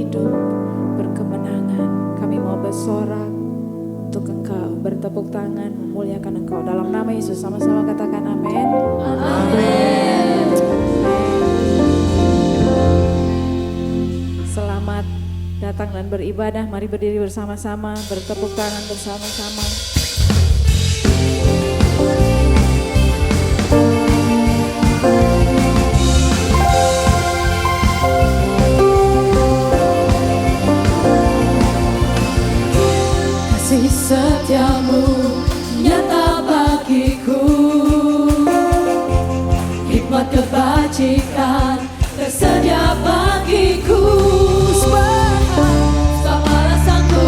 hidup, berkemenangan. Kami mau bersorak untuk Engkau, bertepuk tangan, memuliakan Engkau. Dalam nama Yesus sama-sama katakan amin. Amin. Selamat datang dan beribadah. Mari berdiri bersama-sama, bertepuk tangan bersama-sama. Kasih setiamu nyata bagiku, hikmat kebajikan tersedia bagiku. Sebab alasanku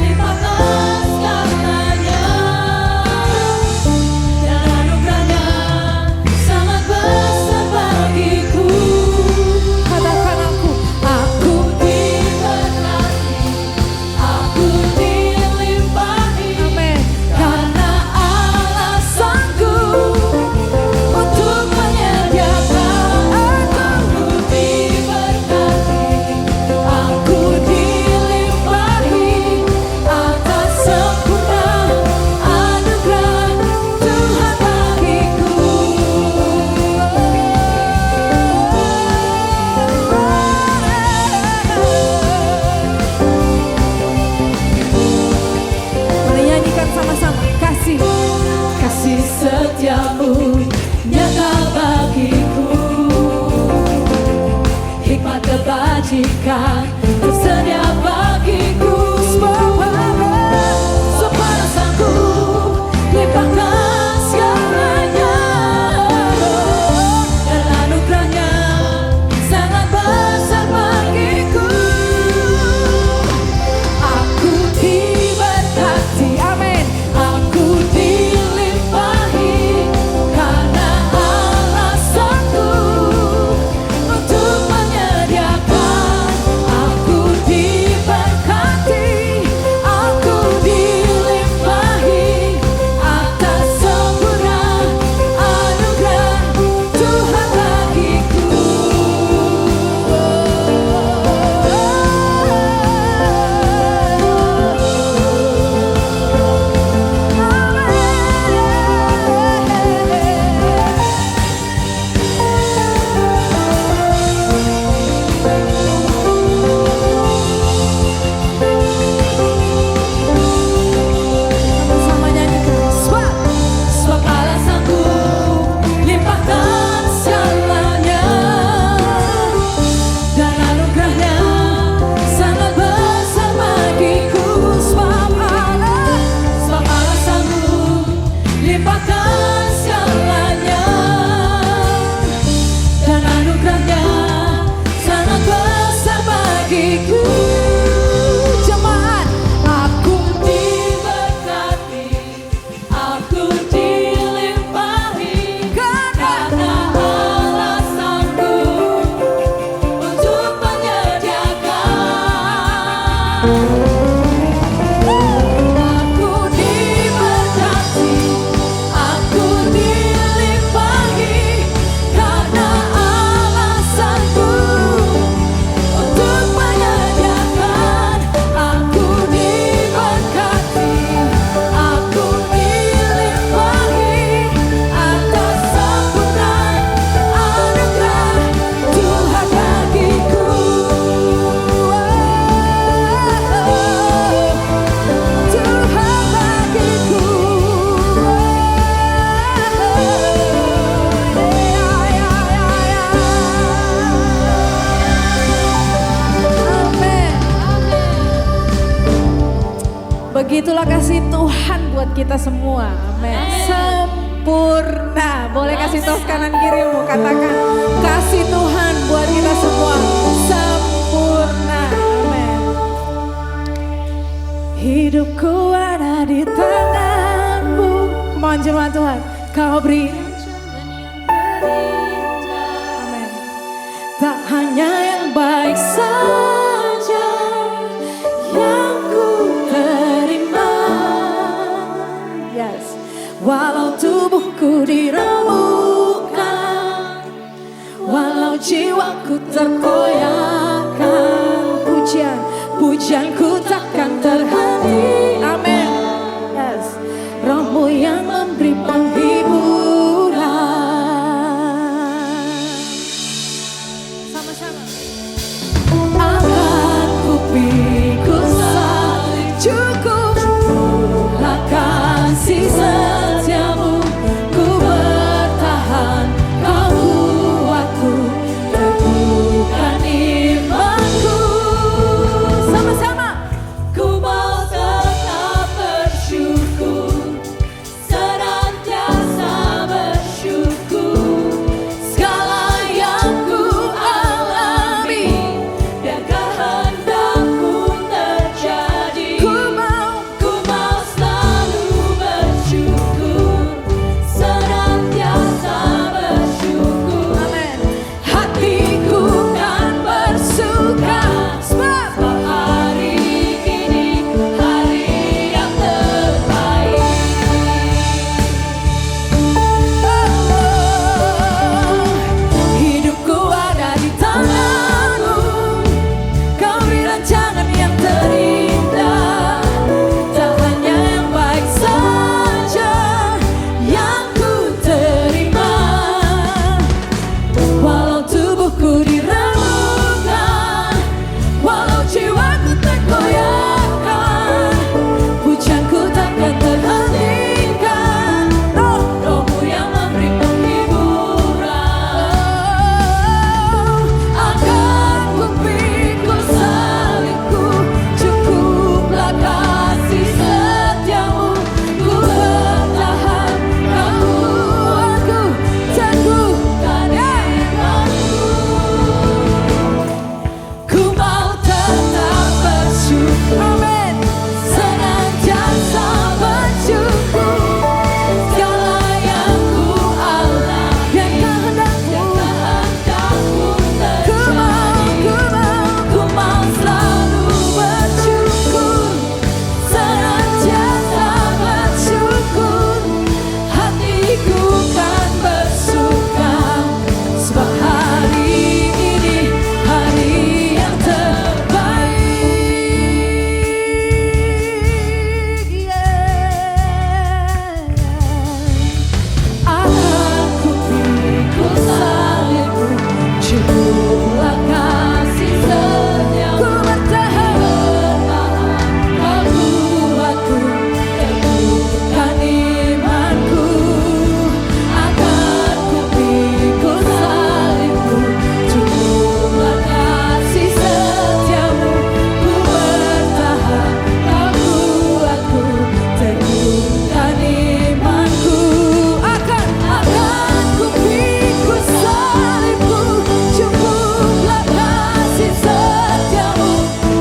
limpahkan segalanya, dan anugerahnya sangat besar bagiku. Katakan aku diberkati, aku dilimpahi, amin. karena alasanku untuk menyediakan. Aku diberkati, aku dilimpahi atas sempurna anugerah Tuhan bagiku. Mari nyanyikan sama-sama. Kasih Kasih setiamu nyata bagiku, hikmat kebajikan tersedia bagiku. Sebab alasanku limpahkan segalanya, dan anugerahnya sangat besar bagiku. Aku diberkati, amin. aku dilimpahi, karena alasanku untuk menyediakan. Aku diberkati, aku dilimpahi atas sempurna anugerah Tuhan bagiku. Sama-sama nyanyikan. Sebab alasanku limpahkan segalanya, dan anugerahnya sangat besar bagiku. Sebab alasanku limpahkan segalanya, dan anugerahnya sangat besar bagiku. Jemaat, aku diberkati, aku dilimpahi, karena alasanku untuk menyediakan. Aku diberkati, aku dilimpahi, karena alasanku untuk menyediakan. Aku diberkati, aku dilimpahi atas sempurna anugerah Tuhan bagiku. Tuhan bagiku. Amin. Begitulah kasih Tuhan buat kita semua. Amin. Sempurna. Boleh kasih tos kanan kirimu, katakan kasih Tuhan buat kita semua sempurna. Amin. Hidupku ada di tanganmu. Come on jemaat Tuhan, kau beri. Amin. Tak hanya yang baik saja yang ku terima, Yes. walau tubuhku diremukkan, walau jiwaku terkoyakkan. akan kupikul salib. Cukuplah kasih setiamu, ku bertahan, kau kuatku, teguhkan imanku. Sama-sama. Ku mau tetap bersyukur, senantiasa bersyukur. Segala yang ku alami, biar kehendak-Mu terjadi. Ku mau selalu bersyukur, senantiasa bersyukur. Amin. Hatiku kan bersuka, sebab hari ini hari yang terbaik. Hidupku ada di tangan-Mu, Kau beri rancangan yang terindah. Tak hanya yang baik saja yang ku terima. Walau tubuhku diremukkan, walau jiwaku tergoyahkan, pujianku takkan terhentikan. Roh-Mu yang memberi penghiburan. Akan kupikul salibku, cukuplah kasih setiamu, ku bertahan, kau kuatku, teguhkan imanku. Ku mau tetap bersyukur, amin, senantiasa bersyukur. Segala yang ku alami, yang kehendak-Mu terjadi. Ku mau selalu bersyukur, senantiasa bersyukur. Hatiku kan bersuka, sebab hari ini hari yang terbaik. Akan kupikul salibmu, cukuplah kasih setiamu, ku bertahan, kau kuatku, teguhkan imanku. Akan kupikul salibmu, cukuplah kasih setiamu, ku bertahan, kau kuatku, teguhkan imanku. Akan kupikul salibmu, cukuplah kasih setiamu,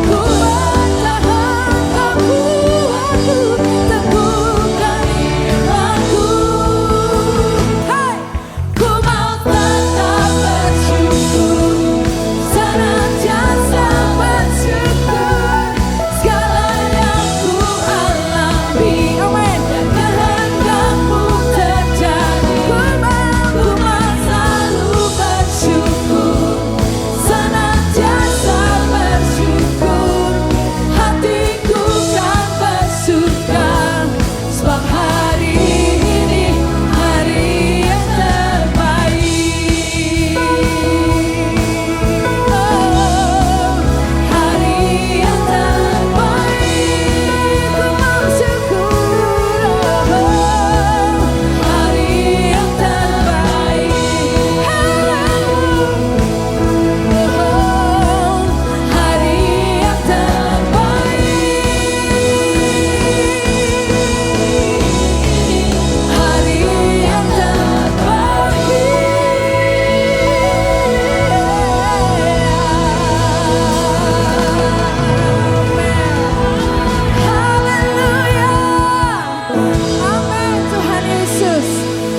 ku bertahan, kau kuatku, teguhkan imanku. Hai, ku mau tetap bersyukur, senantiasa bersyukur. Segala yang ku alami, amin, dan kehendak-Mu terjadi. Ku mau selalu bersyukur, senantiasa bersyukur. Hatiku kan bersuka, sebab hari ini hari yang terbaik. Hari yang terbaik, ku mau syukur. Hari yang terbaik, hari yang terbaik, hari yang terbaik. Haleluya. Amin. Tuhan Yesus,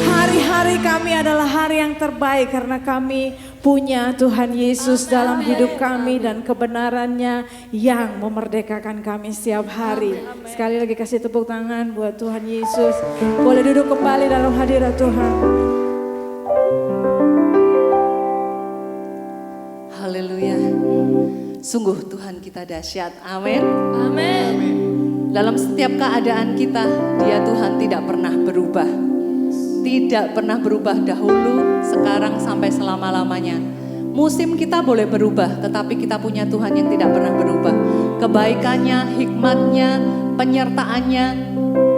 hari-hari kami adalah hari yang terbaik karena kami punya Tuhan Yesus dalam hidup kami dan kebenarannya yang memerdekakan kami setiap hari. Sekali lagi kasih tepuk tangan buat Tuhan Yesus. Boleh duduk kembali dalam hadirat Tuhan. Haleluya. Sungguh Tuhan kita dahsyat. Amin. Dalam setiap keadaan kita, Dia Tuhan tidak pernah berubah. Tidak pernah berubah dahulu, sekarang sampai selama-lamanya. Musim kita boleh berubah, tetapi kita punya Tuhan yang tidak pernah berubah. Kebaikannya, hikmatnya, penyertaannya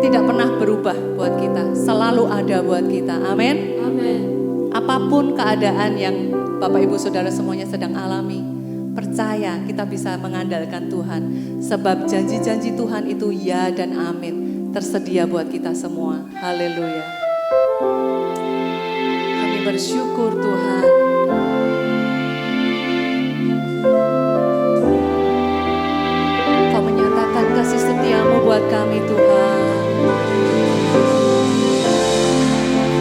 tidak pernah berubah buat kita. Selalu ada buat kita. Amin. Apapun keadaan yang Bapak Ibu Saudara semuanya sedang alami, percaya kita bisa mengandalkan Tuhan. Sebab janji-janji Tuhan itu ya dan amin. Tersedia buat kita semua. Haleluya. Kami bersyukur Tuhan. Kau menyatakan kasih setiamu buat kami Tuhan.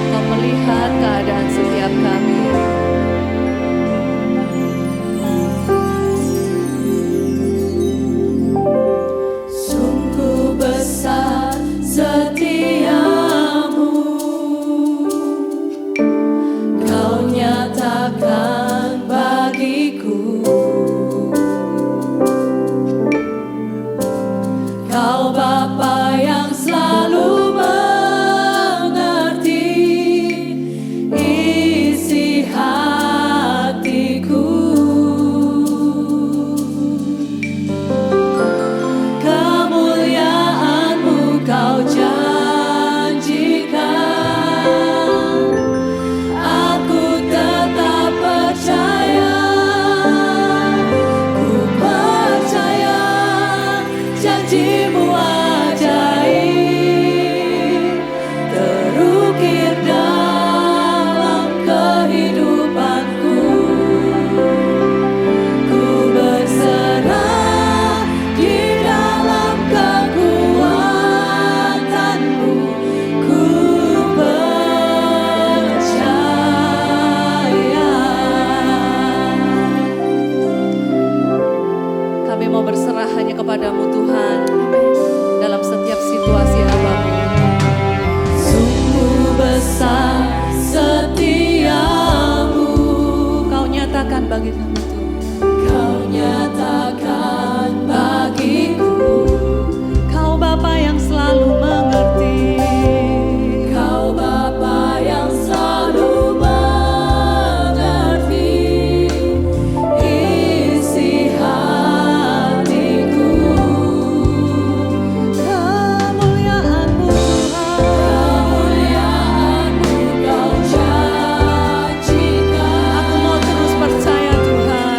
Kau melihat keadaan setiap kami. Sungguh besar setiamu, Kau nyatakan bagiku. Kau Bapa yang selalu mengerti isi hatiku. Kemuliaan-Mu Kau janjikan, aku tetap percaya. Ku percaya janji-Mu ajaib, terukir dalam kehidupanku. Ku berserah di dalam kekuatan-Mu. Ku percaya. Kami mau berserah hanya kepadamu Tuhan. Dalam setiap situasi apapun. Sungguh besar setiamu, Kau nyatakan bagi kami Tuhan. Kau nyatakan bagiku. Kau Bapa yang selalu mengerti. Kau Bapa yang selalu mengerti isi hatiku. Kemuliaan-Mu Tuhan. Kemuliaan-Mu Kau janjikan, Aku mau terus percaya Tuhan.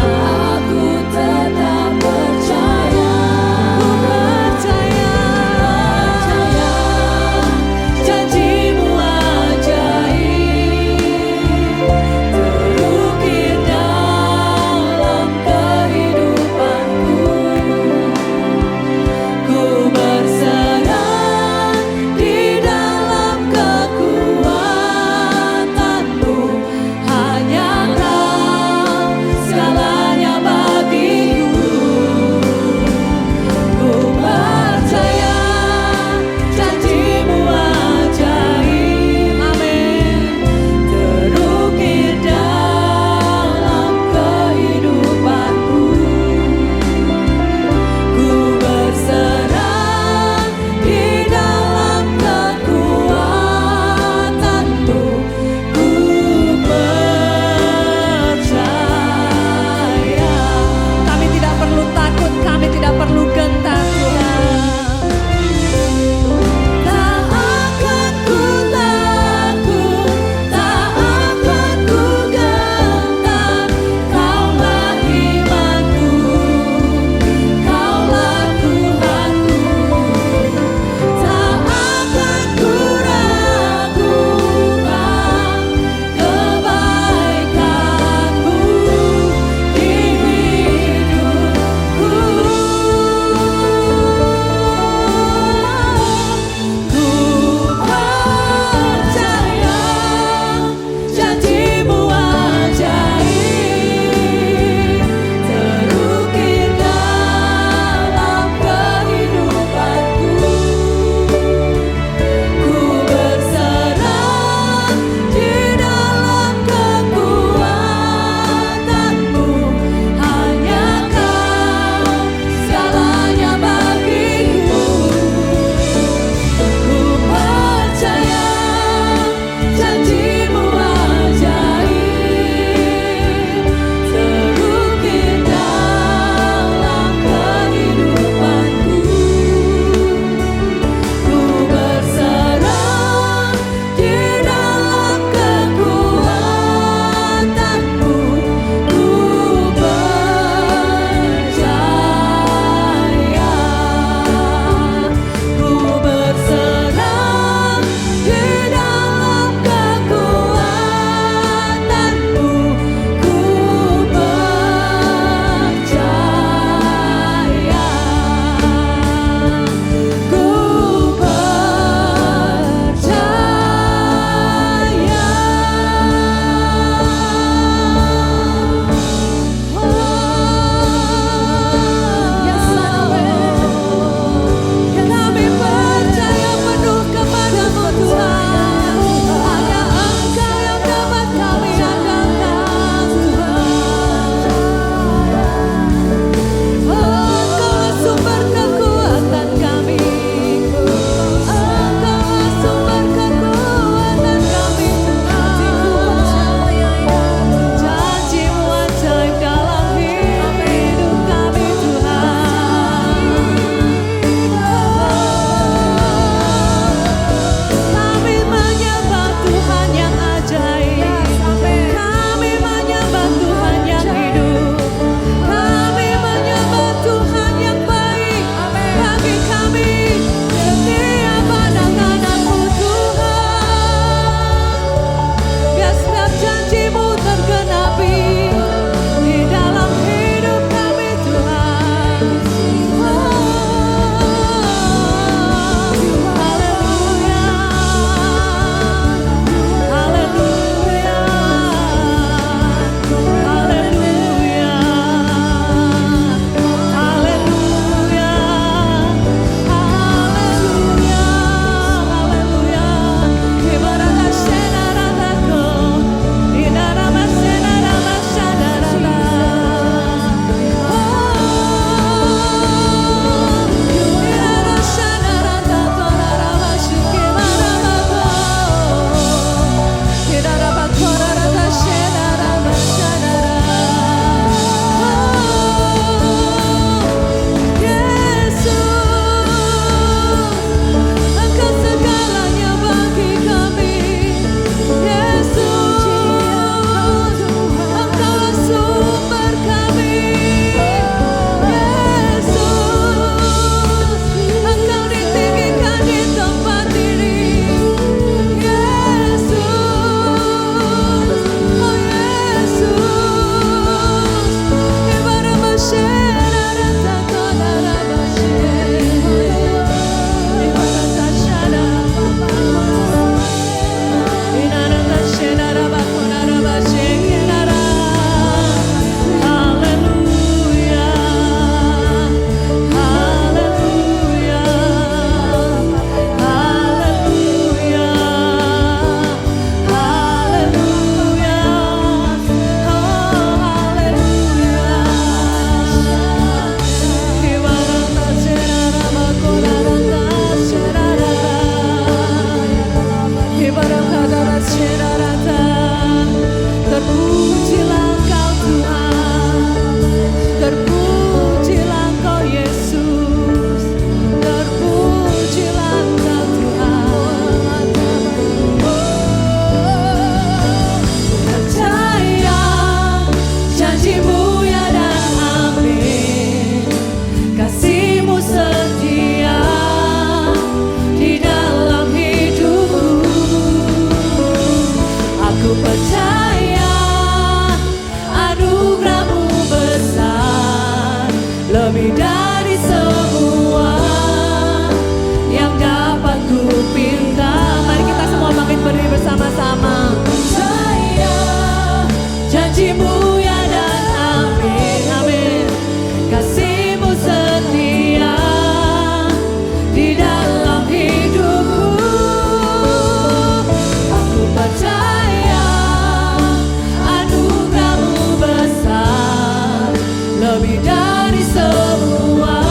lebih dari semua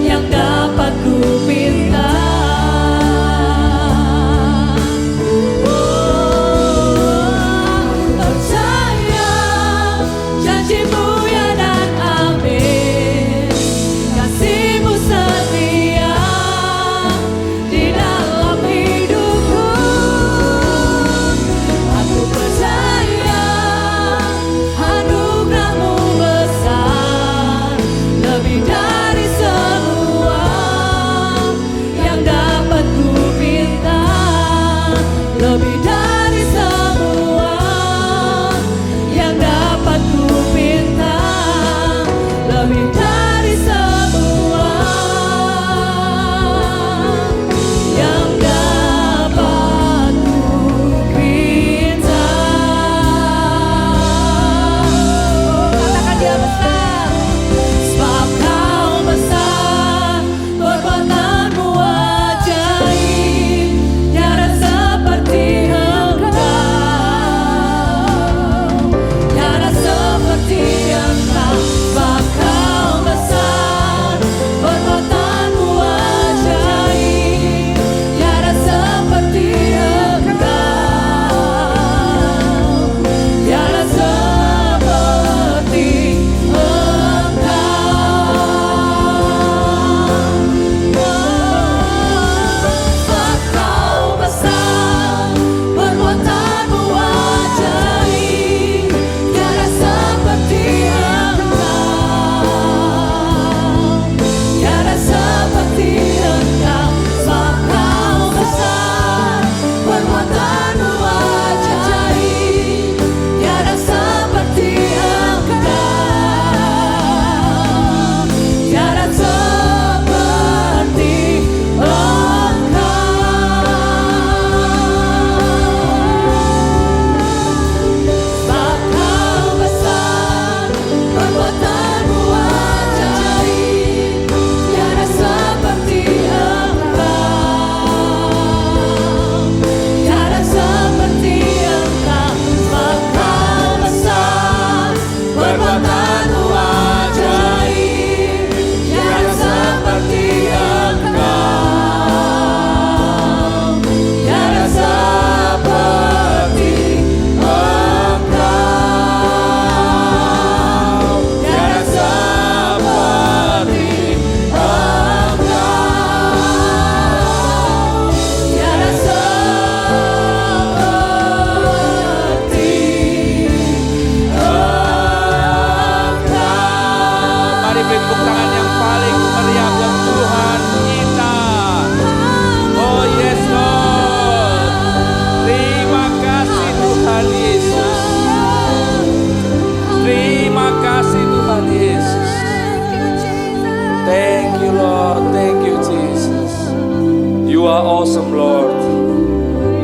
yang dapat ku pinta. Percaya janjimu ya dan amin, kasihmu setia di dalam hidupku. Aku percaya anugerahmu besar, lebih dari semua yang dapat ku pinta, lebih dari semua yang dapat ku pinta, lebih dari semua yang dapat ku pinta. Katakan dia besar. Sebab kau besar, perbuatanmu ajaib, tiada seperti Engkau, tiada seperti Engkau. Sebab kau besar, perbuatanmu ajaib, tiada seperti Engkau, tiada seperti Sebab kau besar, perbuatanmu ajaib, tiada seperti Engkau, tiada seperti Engkau. Sebab kau besar, perbuatanmu ajaib, tiada seperti Engkau, tiada seperti Sebab kau besar, perbuatanmu ajaib, tiada seperti Engkau, tiada seperti Engkau. Sebab kau besar, perbuatanmu ajaib, tiada seperti Engkau, tiada seperti Engkau, tiada seperti Engkau, tiada seperti Mari beri tepuk tangan yang paling meriah buat Tuhan kita. Oh yes Lord. Terima kasih Tuhan Yesus. Terima kasih Tuhan Yesus. Thank you Lord. Thank you Jesus. You are awesome Lord.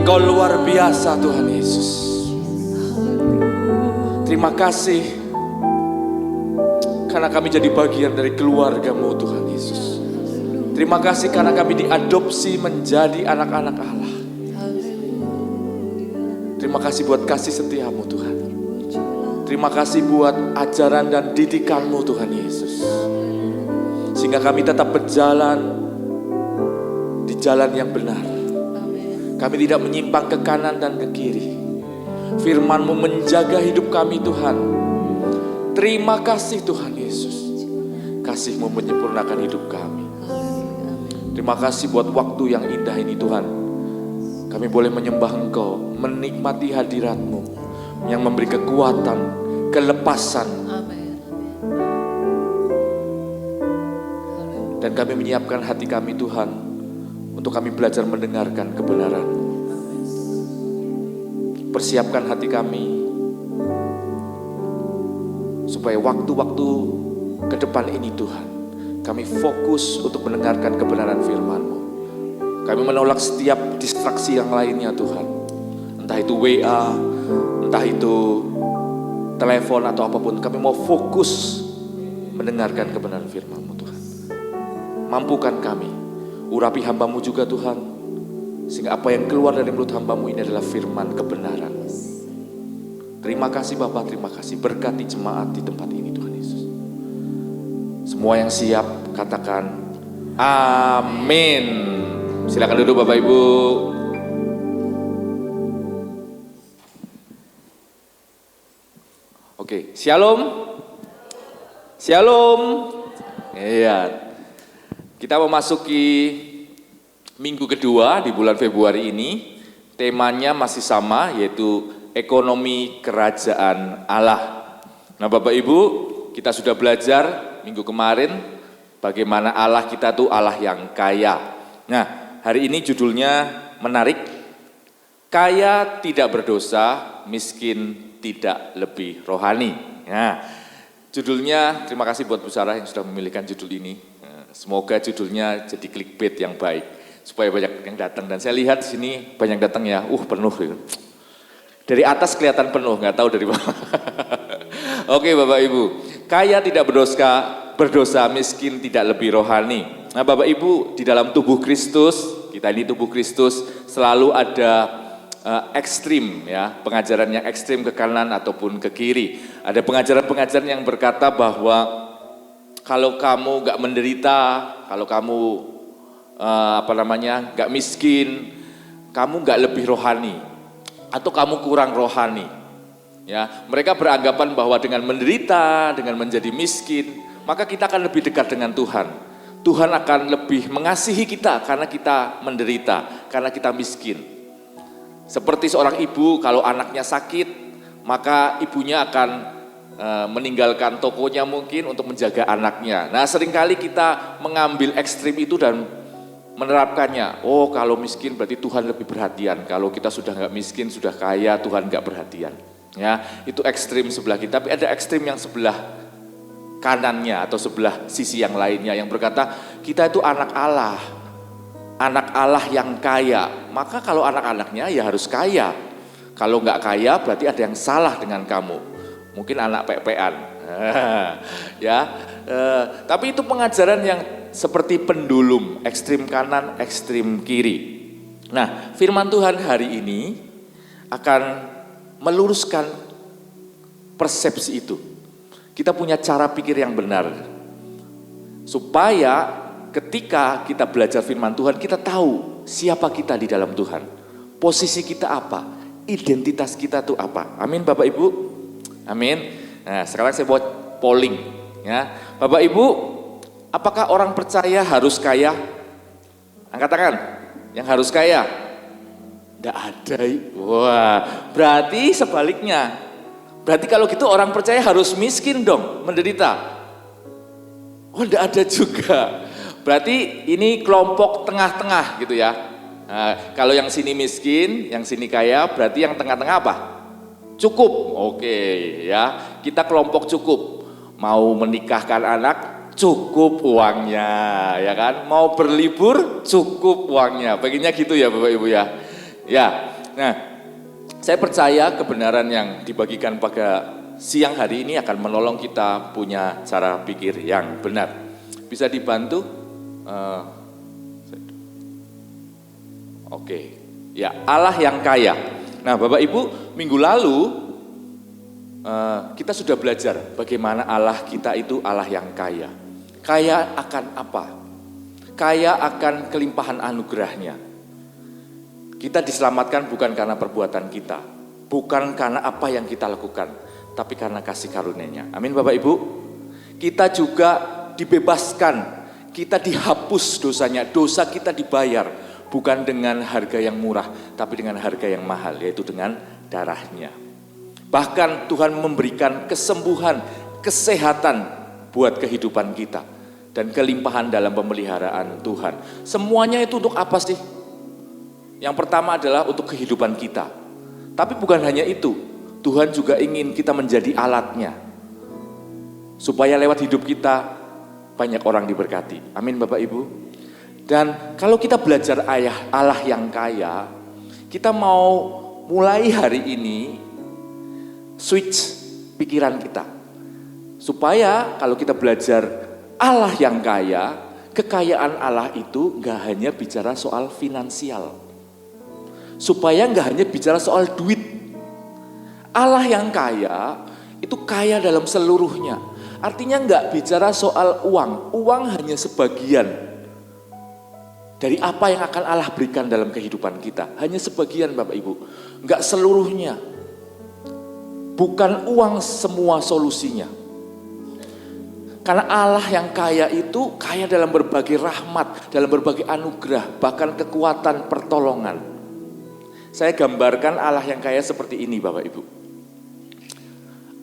Engkau luar biasa Tuhan Yesus. Terima kasih karena kami jadi bagian dari keluarga-Mu Tuhan Yesus. Terima kasih karena kami diadopsi menjadi anak-anak Allah. Terima kasih buat kasih setia-Mu Tuhan. Terima kasih buat ajaran dan didikan-Mu Tuhan Yesus. Sehingga kami tetap berjalan di jalan yang benar. Kami tidak menyimpang ke kanan dan ke kiri. Firman-Mu menjaga hidup kami Tuhan. Terima kasih Tuhan Yesus. Kasih-Mu menyempurnakan hidup kami. Terima kasih buat waktu yang indah ini Tuhan. Kami boleh menyembah Engkau, menikmati hadirat-Mu yang memberi kekuatan, kelepasan. Dan kami menyiapkan hati kami Tuhan untuk kami belajar mendengarkan kebenaran. Persiapkan hati kami supaya waktu-waktu ke depan ini Tuhan, kami fokus untuk mendengarkan kebenaran firman-Mu. Kami menolak setiap distraksi yang lainnya Tuhan. Entah itu WA, entah itu telepon atau apapun. Kami mau fokus mendengarkan kebenaran firman-Mu Tuhan. Mampukan kami, urapi hamba-Mu juga Tuhan. Sehingga apa yang keluar dari mulut hamba-Mu ini adalah firman kebenaran. Terima kasih Bapak, terima kasih. Berkati jemaat di tempat ini Tuhan Yesus. Semua yang siap katakan amin. Silakan duduk Bapak Ibu. Oke, shalom. Shalom. Iya. Kita memasuki minggu kedua di bulan Februari ini. Temanya masih sama, yaitu ekonomi kerajaan Allah. Nah Bapak Ibu, kita sudah belajar minggu kemarin bagaimana Allah kita tuh Allah yang kaya. Nah, hari ini judulnya menarik. Kaya tidak berdosa, miskin tidak lebih rohani. Nah, judulnya, terima kasih buat Bu Sarah yang sudah memilihkan judul ini. Semoga judulnya jadi clickbait yang baik supaya banyak yang datang. Dan saya lihat di sini banyak datang ya, penuh. Dari atas kelihatan penuh, nggak tahu dari bawah. Oke Bapak Ibu, kaya tidak berdosa, miskin tidak lebih rohani. Nah Bapak Ibu, di dalam tubuh Kristus, kita ini tubuh Kristus, selalu ada ekstrim ya, pengajaran yang ekstrim ke kanan ataupun ke kiri. Ada pengajaran-pengajaran yang berkata bahwa kalau kamu nggak menderita, kalau kamu nggak miskin, kamu nggak lebih rohani atau kamu kurang rohani. Ya, mereka beranggapan bahwa dengan menderita, dengan menjadi miskin, maka kita akan lebih dekat dengan Tuhan. Tuhan akan lebih mengasihi kita karena kita menderita, karena kita miskin. Seperti seorang ibu kalau anaknya sakit, maka ibunya akan meninggalkan tokonya mungkin untuk menjaga anaknya. Nah seringkali kita mengambil ekstrim itu dan menerapkannya. Oh kalau miskin berarti Tuhan lebih perhatian. Kalau kita sudah nggak miskin, sudah kaya, Tuhan nggak perhatian. Ya, itu ekstrim sebelah kita, tapi ada ekstrim yang sebelah kanannya atau sebelah sisi yang lainnya yang berkata kita itu anak Allah yang kaya. Maka kalau anak-anaknya ya harus kaya. Kalau nggak kaya berarti ada yang salah dengan kamu. Mungkin anak pepean. Ya, tapi itu pengajaran yang seperti pendulum, ekstrim kanan, ekstrim kiri. Nah, firman Tuhan hari ini akan meluruskan persepsi itu. Kita punya cara pikir yang benar. Supaya ketika kita belajar firman Tuhan, kita tahu siapa kita di dalam Tuhan. Posisi kita apa? Identitas kita itu apa? Amin Bapak Ibu? Amin. Nah, sekarang saya buat polling. Ya, Bapak Ibu, apakah orang percaya harus kaya? Angkat tangan. Yang harus kaya? Tidak ada. Wah, berarti sebaliknya. Berarti kalau gitu orang percaya harus miskin dong, menderita. Oh, tidak ada juga. Berarti ini kelompok tengah-tengah gitu ya. Nah, kalau yang sini miskin, yang sini kaya, berarti yang tengah-tengah apa? Cukup. Oke ya, kita kelompok cukup. Mau menikahkan anak, cukup uangnya, ya kan? Mau berlibur, cukup uangnya. Baginya gitu ya Bapak Ibu ya. Ya, nah saya percaya kebenaran yang dibagikan pada siang hari ini akan menolong kita punya cara pikir yang benar. Bisa dibantu? Oke, ya Allah yang kaya. Nah Bapak Ibu, minggu lalu kita sudah belajar bagaimana Allah kita itu Allah yang kaya. Kaya akan apa? Kaya akan kelimpahan anugerahnya. Kita diselamatkan bukan karena perbuatan kita, bukan karena apa yang kita lakukan, tapi karena kasih karunia-Nya. Amin Bapak Ibu. Kita juga dibebaskan, kita dihapus dosanya, dosa kita dibayar bukan dengan harga yang murah, tapi dengan harga yang mahal, yaitu dengan darahnya. Bahkan Tuhan memberikan kesembuhan, kesehatan buat kehidupan kita dan kelimpahan dalam pemeliharaan Tuhan. Semuanya itu untuk apa sih? Yang pertama adalah untuk kehidupan kita. Tapi bukan hanya itu, Tuhan juga ingin kita menjadi alatnya. Supaya lewat hidup kita banyak orang diberkati. Amin Bapak Ibu. Dan kalau kita belajar Allah yang kaya, kita mau mulai hari ini switch pikiran kita. Supaya kalau kita belajar Allah yang kaya, kekayaan Allah itu gak hanya bicara soal finansial. Supaya gak hanya bicara soal duit. Allah yang kaya itu kaya dalam seluruhnya. Artinya enggak bicara soal uang. Uang hanya sebagian dari apa yang akan Allah berikan dalam kehidupan kita. Hanya sebagian Bapak Ibu. Enggak seluruhnya. Bukan uang semua solusinya. Karena Allah yang kaya itu kaya dalam berbagai rahmat, dalam berbagai anugerah, bahkan kekuatan pertolongan. Saya gambarkan Allah yang kaya seperti ini Bapak Ibu.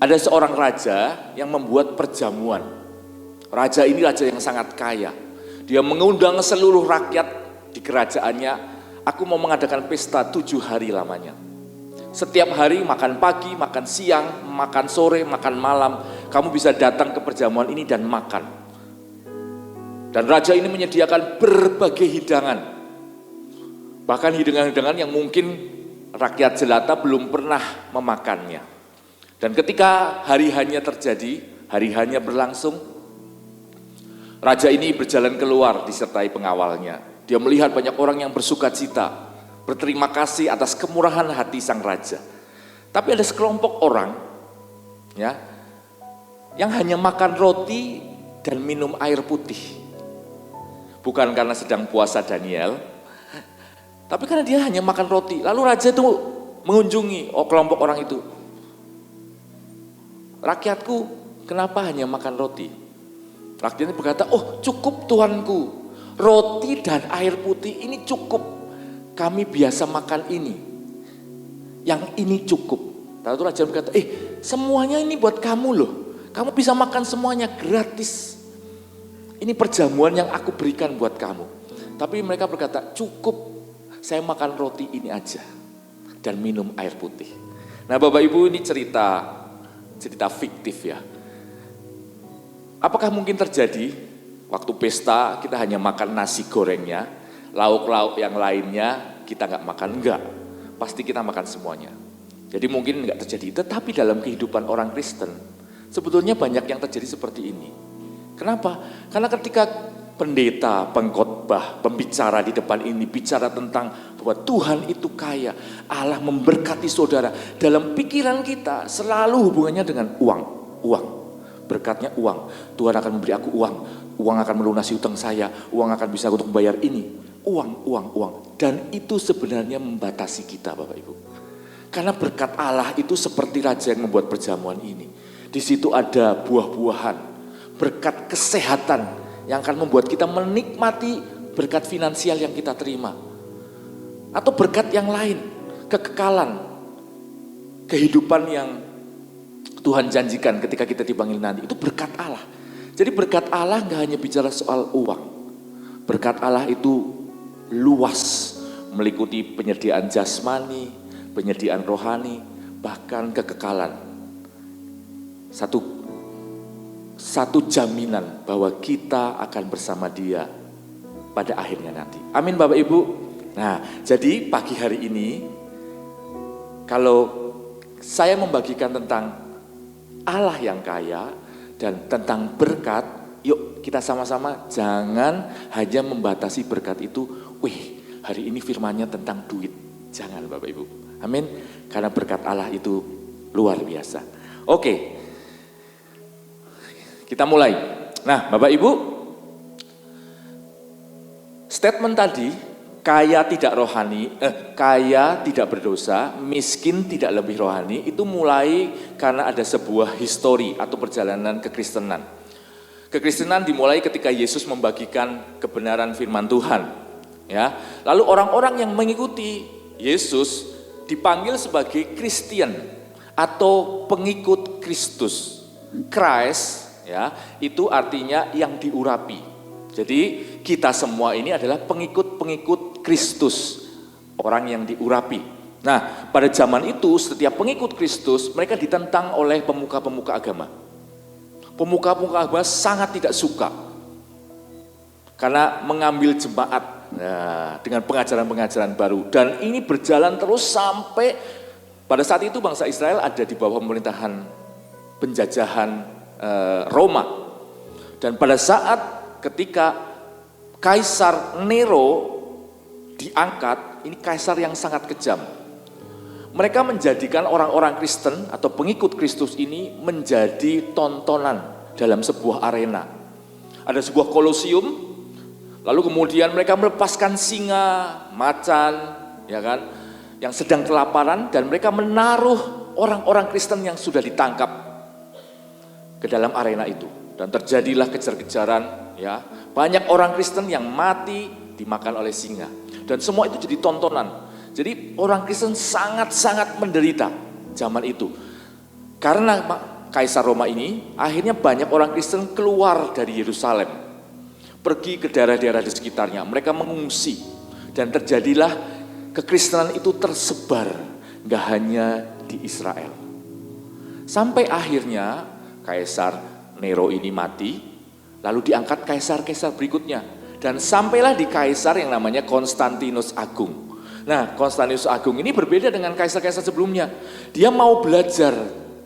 Ada seorang raja yang membuat perjamuan. Raja ini raja yang sangat kaya. Dia mengundang seluruh rakyat di kerajaannya. Aku mau mengadakan pesta 7 hari lamanya. Setiap hari makan pagi, makan siang, makan sore, makan malam. Kamu bisa datang ke perjamuan ini dan makan. Dan raja ini menyediakan berbagai hidangan. Bahkan hidangan-hidangan yang mungkin rakyat jelata belum pernah memakannya. Dan ketika hari-hanya terjadi, hari-hanya berlangsung, raja ini berjalan keluar disertai pengawalnya. Dia melihat banyak orang yang bersuka cita, berterima kasih atas kemurahan hati sang raja. Tapi ada sekelompok orang ya, yang hanya makan roti dan minum air putih. Bukan karena sedang puasa Daniel, tapi karena dia hanya makan roti. Lalu raja itu mengunjungi kelompok orang itu. Rakyatku kenapa hanya makan roti? Rakyatnya berkata, oh cukup tuanku, roti dan air putih ini cukup. Kami biasa makan ini, yang ini cukup. Lalu raja berkata, semuanya ini buat kamu loh. Kamu bisa makan semuanya gratis. Ini perjamuan yang aku berikan buat kamu. Tapi mereka berkata, cukup saya makan roti ini aja. Dan minum air putih. Nah Bapak Ibu ini cerita fiktif ya. Apakah mungkin terjadi waktu pesta kita hanya makan nasi gorengnya, lauk-lauk yang lainnya kita nggak makan? Enggak, pasti kita makan semuanya. Jadi mungkin nggak terjadi, tetapi dalam kehidupan orang Kristen sebetulnya banyak yang terjadi seperti ini. Kenapa? Karena ketika pendeta, pengkhotbah, pembicara di depan ini bicara tentang bahwa Tuhan itu kaya, Allah memberkati saudara. Dalam pikiran kita selalu hubungannya dengan uang. Berkatnya uang. Tuhan akan memberi aku uang. Uang akan melunasi hutang saya. Uang akan bisa untuk membayar ini. Uang. Dan itu sebenarnya membatasi kita Bapak Ibu. Karena berkat Allah itu seperti raja yang membuat perjamuan ini. Di situ ada buah-buahan. Berkat kesehatan yang akan membuat kita menikmati berkat finansial yang kita terima. Atau berkat yang lain, kekekalan, kehidupan yang Tuhan janjikan ketika kita dipanggil nanti. Itu berkat Allah. Jadi berkat Allah gak hanya bicara soal uang. Berkat Allah itu luas, meliputi penyediaan jasmani, penyediaan rohani, bahkan kekekalan. Satu jaminan bahwa kita akan bersama Dia pada akhirnya nanti. Amin Bapak Ibu. Nah, jadi pagi hari ini kalau saya membagikan tentang Allah yang kaya dan tentang berkat, yuk kita sama-sama jangan hanya membatasi berkat itu. Hari ini firman-Nya tentang duit. Jangan Bapak Ibu. Amin. Karena berkat Allah itu luar biasa. Oke. Kita mulai. Nah, Bapak Ibu, statement tadi, kaya tidak rohani, kaya tidak berdosa, miskin tidak lebih rohani, itu mulai karena ada sebuah histori atau perjalanan kekristenan. Kekristenan dimulai ketika Yesus membagikan kebenaran firman Tuhan. Ya, lalu orang-orang yang mengikuti Yesus dipanggil sebagai Kristen atau pengikut Kristus. Christ ya, itu artinya yang diurapi. Jadi kita semua ini adalah pengikut Kristus, orang yang diurapi. Nah, pada zaman itu setiap pengikut Kristus mereka ditentang oleh pemuka-pemuka agama. Pemuka-pemuka agama sangat tidak suka karena mengambil jemaat dengan pengajaran-pengajaran baru. Dan ini berjalan terus sampai pada saat itu bangsa Israel ada di bawah pemerintahan penjajahan Roma. Dan pada saat ketika Kaisar Nero diangkat, ini kaisar yang sangat kejam. Mereka menjadikan orang-orang Kristen atau pengikut Kristus ini menjadi tontonan, dalam sebuah arena. Ada sebuah kolosium, lalu kemudian mereka melepaskan singa, macan, ya kan, yang sedang kelaparan, dan mereka menaruh orang-orang Kristen yang sudah ditangkap ke dalam arena itu. Dan terjadilah kejar-kejaran, ya. Banyak orang Kristen yang mati dimakan oleh singa. Dan semua itu jadi tontonan. Jadi orang Kristen sangat-sangat menderita zaman itu. Karena Kaisar Roma ini, akhirnya banyak orang Kristen keluar dari Yerusalem. Pergi ke daerah-daerah di sekitarnya, mereka mengungsi. Dan terjadilah kekristenan itu tersebar, gak hanya di Israel. Sampai akhirnya Kaisar Nero ini mati, lalu diangkat kaisar-kaisar berikutnya. Dan sampailah di kaisar yang namanya Konstantinus Agung. Nah, Konstantinus Agung ini berbeda dengan kaisar-kaisar sebelumnya. Dia mau belajar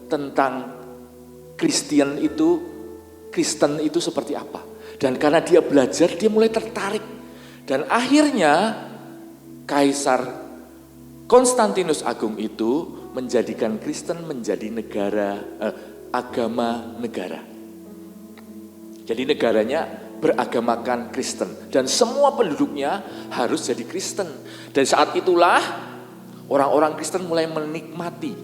tentang Kristen itu seperti apa. Dan karena dia belajar, dia mulai tertarik. Dan akhirnya Kaisar Konstantinus Agung itu menjadikan Kristen menjadi agama negara. Jadi negaranya beragamakan Kristen dan semua penduduknya harus jadi Kristen. Dan saat itulah orang-orang Kristen mulai menikmati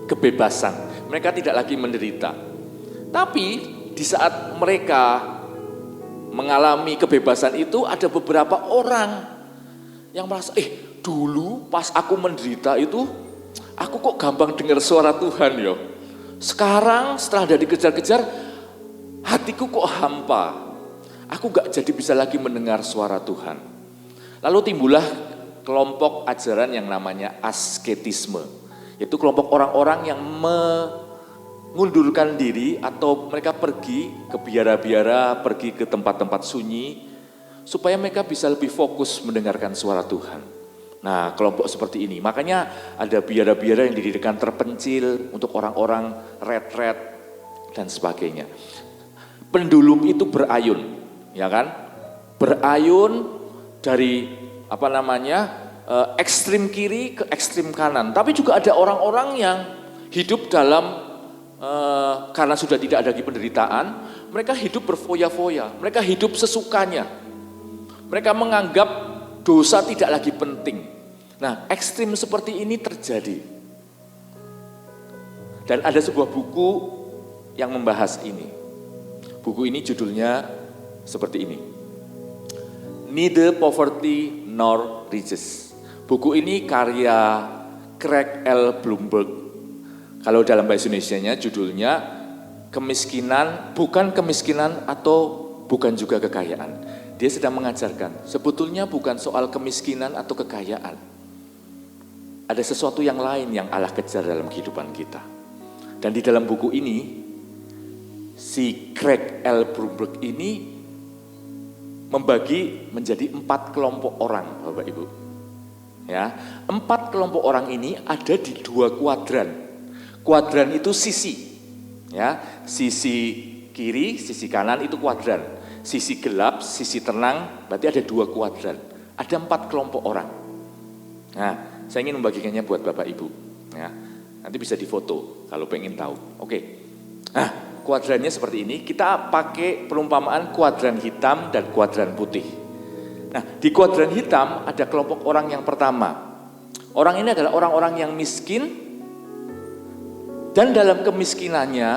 kebebasan. Mereka tidak lagi menderita. Tapi di saat mereka mengalami kebebasan itu ada beberapa orang yang merasa, dulu pas aku menderita itu aku kok gampang dengar suara Tuhan ya. Sekarang setelah ada dikejar-kejar, hatiku kok hampa. Aku gak jadi bisa lagi mendengar suara Tuhan. Lalu timbullah kelompok ajaran yang namanya asketisme. Yaitu kelompok orang-orang yang mengundurkan diri atau mereka pergi ke biara-biara, pergi ke tempat-tempat sunyi, supaya mereka bisa lebih fokus mendengarkan suara Tuhan. Nah, kelompok seperti ini. Makanya ada biara-biara yang didirikan terpencil untuk orang-orang retret dan sebagainya. Pendulum itu berayun. Ya kan, berayun dari ekstrim kiri ke ekstrim kanan. Tapi juga ada orang-orang yang hidup dalam karena sudah tidak ada lagi penderitaan, mereka hidup berfoya-foya, mereka hidup sesukanya. Mereka menganggap dosa tidak lagi penting. Nah, ekstrim seperti ini terjadi. Dan ada sebuah buku yang membahas ini. Buku ini judulnya seperti ini, Neither Poverty Nor Riches. Buku ini karya Craig L. Blomberg. Kalau dalam bahasa Indonesianya judulnya bukan kemiskinan atau bukan juga kekayaan. Dia sedang mengajarkan, sebetulnya bukan soal kemiskinan atau kekayaan. Ada sesuatu yang lain yang Allah kejar dalam kehidupan kita. Dan di dalam buku ini, si Craig L. Blomberg ini membagi menjadi 4 kelompok orang, Bapak Ibu. Ya, 4 kelompok orang ini ada di 2 kuadran. Kuadran itu sisi. Ya, sisi kiri, sisi kanan itu kuadran. Sisi gelap, sisi tenang, berarti ada 2 kuadran. Ada 4 kelompok orang. Nah, saya ingin membagikannya buat Bapak Ibu. Ya, nanti bisa difoto kalau pengen tahu. Oke. Nah, kuadrannya seperti ini, kita pakai perumpamaan kuadran hitam dan kuadran putih. Nah, di kuadran hitam ada kelompok orang yang pertama. Orang ini adalah orang-orang yang miskin, dan dalam kemiskinannya,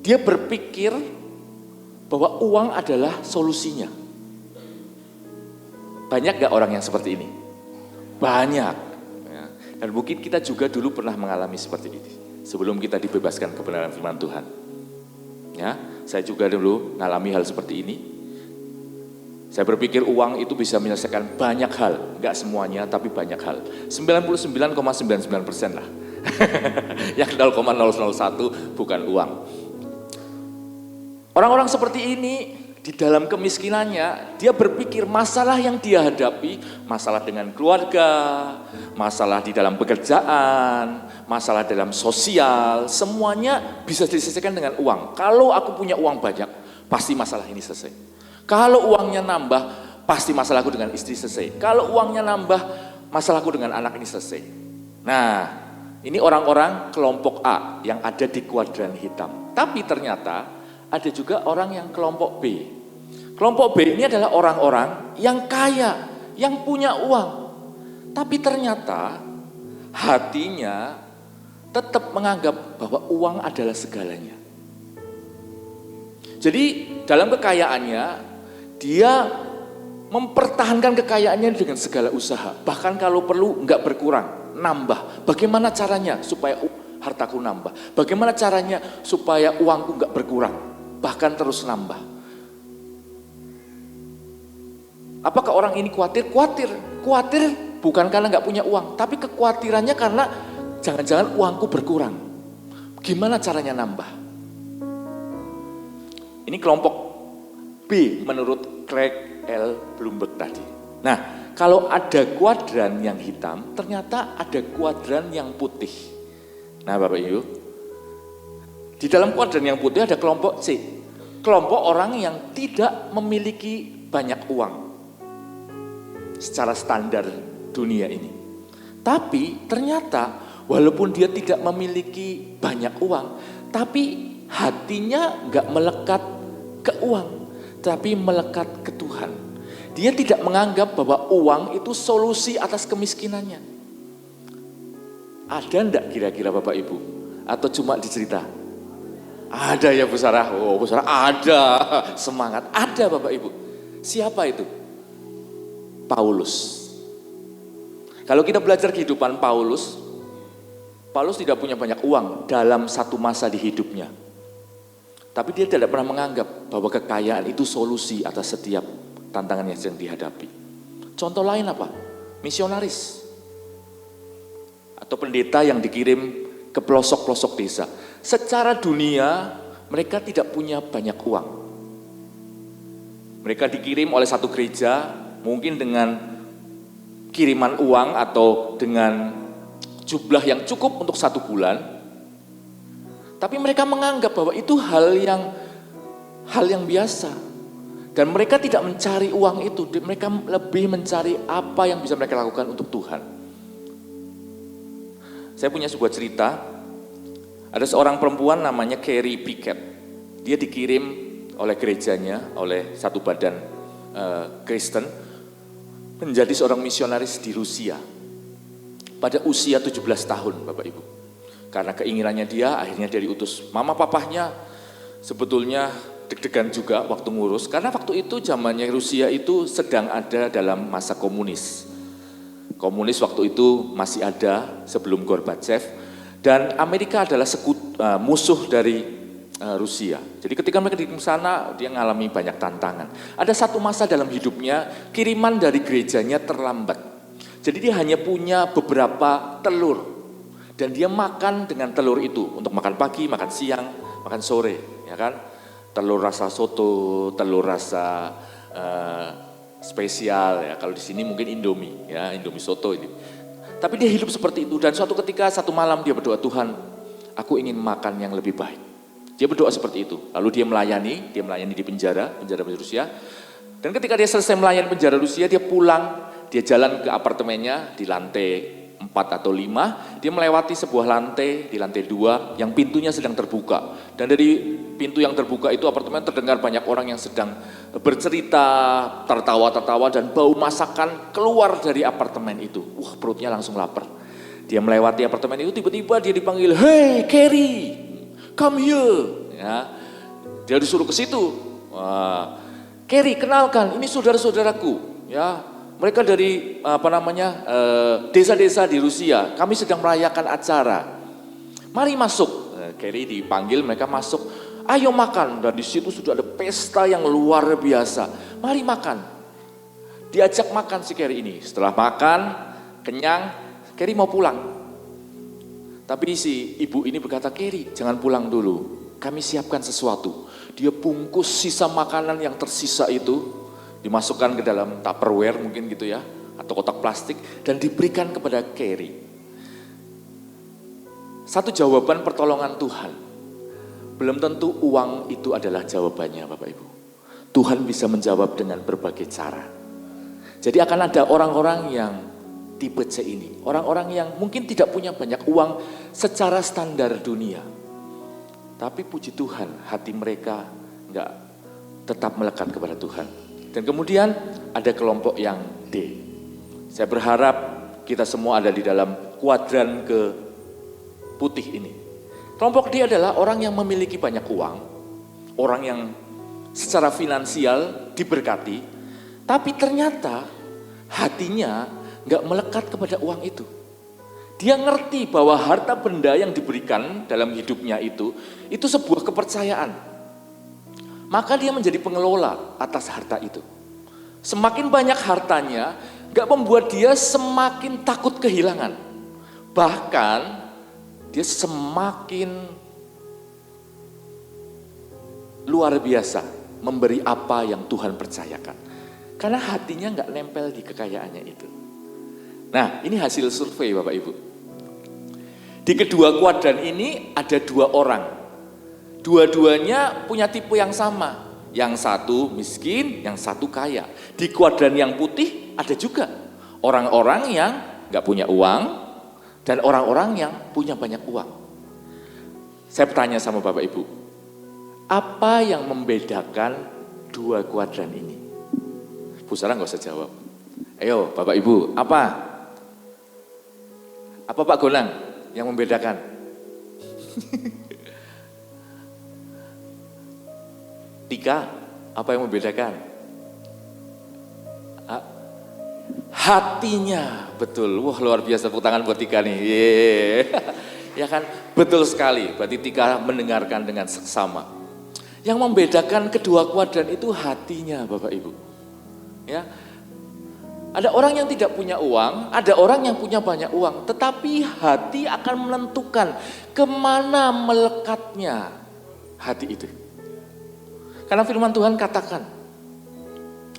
dia berpikir bahwa uang adalah solusinya. Banyak gak orang yang seperti ini? Banyak. Ya. Dan mungkin kita juga dulu pernah mengalami seperti ini. Sebelum kita dibebaskan kebenaran firman Tuhan. Ya, saya juga dulu mengalami hal seperti ini. Saya berpikir uang itu bisa menyelesaikan banyak hal. Enggak semuanya, tapi banyak hal. 99,99% lah. Yang 0,001 bukan uang. Orang-orang seperti ini, di dalam kemiskinannya, dia berpikir masalah yang dia hadapi, masalah dengan keluarga, masalah di dalam pekerjaan, masalah dalam sosial, semuanya bisa diselesaikan dengan uang. Kalau aku punya uang banyak, pasti masalah ini selesai. Kalau uangnya nambah, pasti masalahku dengan istri selesai. Kalau uangnya nambah, masalahku dengan anak ini selesai. Nah, Ini orang-orang kelompok A yang ada di kuadran hitam. Tapi ternyata ada juga orang yang kelompok B. Kelompok B ini adalah orang-orang yang kaya, yang punya uang. Tapi ternyata hatinya tetap menganggap bahwa uang adalah segalanya. Jadi dalam kekayaannya, dia mempertahankan kekayaannya dengan segala usaha. Bahkan kalau perlu enggak berkurang, nambah. Bagaimana caranya supaya hartaku nambah? Bagaimana caranya supaya uangku enggak berkurang? Bahkan terus nambah. Apakah orang ini khawatir? Khawatir bukan karena enggak punya uang, tapi kekhawatirannya karena jangan-jangan uangku berkurang. Gimana caranya nambah? Ini kelompok B menurut Craig L. Blomberg tadi. Nah, kalau ada kuadran yang hitam, ternyata ada kuadran yang putih. Nah, Bapak Ibu, di dalam kuadran yang putih ada kelompok C. Kelompok orang yang tidak memiliki banyak uang secara standar dunia ini. Tapi ternyata walaupun dia tidak memiliki banyak uang, tapi hatinya enggak melekat ke uang, tapi melekat ke Tuhan. Dia tidak menganggap bahwa uang itu solusi atas kemiskinannya. Ada enggak kira-kira Bapak Ibu? Atau cuma dicerita? Ada ya Bu Sarah? Oh Bu Sarah ada, semangat. Ada Bapak Ibu. Siapa itu? Paulus. Kalau kita belajar kehidupan Paulus tidak punya banyak uang dalam satu masa di hidupnya. Tapi dia tidak pernah menganggap bahwa kekayaan itu solusi atas setiap tantangan yang sedang dihadapi. Contoh lain apa? Misionaris. Atau pendeta yang dikirim ke pelosok-pelosok desa. Secara dunia mereka tidak punya banyak uang. Mereka dikirim oleh satu gereja mungkin dengan kiriman uang atau dengan jumlah yang cukup untuk 1 bulan. Tapi mereka menganggap bahwa itu hal yang biasa. Dan mereka tidak mencari uang itu, mereka lebih mencari apa yang bisa mereka lakukan untuk Tuhan. Saya punya sebuah cerita, ada seorang perempuan namanya Carrie Pickett. Dia dikirim oleh gerejanya, oleh satu badan Kristen, menjadi seorang misionaris di Rusia. Pada usia 17 tahun Bapak Ibu. Karena keinginannya dia, akhirnya dia diutus. Mama papahnya sebetulnya deg-degan juga waktu ngurus, karena waktu itu zamannya Rusia itu sedang ada dalam masa komunis. Komunis waktu itu masih ada sebelum Gorbachev, dan Amerika adalah musuh dari Rusia. Jadi ketika mereka di sana, dia mengalami banyak tantangan. Ada satu masa dalam hidupnya, kiriman dari gerejanya terlambat. Jadi dia hanya punya beberapa telur, dan dia makan dengan telur itu, untuk makan pagi, makan siang, makan sore, ya kan? Telur rasa soto, telur rasa spesial ya. Kalau di sini mungkin Indomie ya, Indomie soto ini. Tapi dia hidup seperti itu dan suatu ketika satu malam dia berdoa, Tuhan, aku ingin makan yang lebih baik. Dia berdoa seperti itu. Lalu dia melayani di penjara Rusia. Dan ketika dia selesai melayani penjara Rusia, dia pulang, dia jalan ke apartemennya di lantai 4 atau 5, dia melewati sebuah lantai, di lantai 2 yang pintunya sedang terbuka. Dan dari pintu yang terbuka itu apartemen terdengar banyak orang yang sedang bercerita, tertawa-tertawa dan bau masakan keluar dari apartemen itu. Wah, perutnya langsung lapar. Dia melewati apartemen itu, tiba-tiba dia dipanggil, "Hey Carrie, come here." Ya, dia disuruh ke situ. Wah, "Carrie, kenalkan, ini saudara-saudaraku." Ya. Mereka dari desa-desa di Rusia, kami sedang merayakan acara. Mari masuk. Carrie dipanggil, mereka masuk. Ayo makan. Dan di situ sudah ada pesta yang luar biasa. Mari makan. Diajak makan si Carrie ini. Setelah makan, kenyang, Carrie mau pulang. Tapi si ibu ini berkata, "Carrie, jangan pulang dulu. Kami siapkan sesuatu." Dia bungkus sisa makanan yang tersisa itu, dimasukkan ke dalam Tupperware mungkin gitu ya, atau kotak plastik, dan diberikan kepada Carrie. Satu jawaban pertolongan Tuhan. Belum tentu uang itu adalah jawabannya Bapak Ibu. Tuhan bisa menjawab dengan berbagai cara. Jadi akan ada orang-orang yang tipe C ini. Orang-orang yang mungkin tidak punya banyak uang secara standar dunia. Tapi puji Tuhan, hati mereka enggak tetap melekat kepada Tuhan. Dan kemudian ada kelompok yang D. Saya berharap kita semua ada di dalam kuadran ke putih ini. Kelompok D adalah orang yang memiliki banyak uang, orang yang secara finansial diberkati, tapi ternyata hatinya enggak melekat kepada uang itu. Dia ngerti bahwa harta benda yang diberikan dalam hidupnya itu sebuah kepercayaan. Maka dia menjadi pengelola atas harta itu. Semakin banyak hartanya, gak membuat dia semakin takut kehilangan. Bahkan dia semakin luar biasa memberi apa yang Tuhan percayakan. Karena hatinya gak nempel di kekayaannya itu. Nah, ini hasil survei Bapak Ibu. Di kedua kuadran ini ada 2 orang. Dua-duanya punya tipe yang sama. Yang satu miskin, yang satu kaya. Di kuadran yang putih ada juga orang-orang yang gak punya uang dan orang-orang yang punya banyak uang. Saya bertanya sama Bapak Ibu, apa yang membedakan 2 kuadran ini? Bu Sarah gak usah jawab. Ayo Bapak Ibu, apa? Apa Pak Gonang yang membedakan? Tika, apa yang membedakan? Hatinya, betul. Wah luar biasa, tepuk tangan buat Tika nih. Yeay. Ya kan, betul sekali. Berarti Tika mendengarkan dengan seksama. Yang membedakan kedua kuadran itu hatinya Bapak Ibu. Ya, ada orang yang tidak punya uang, ada orang yang punya banyak uang. Tetapi hati akan menentukan kemana melekatnya hati itu. Karena firman Tuhan katakan,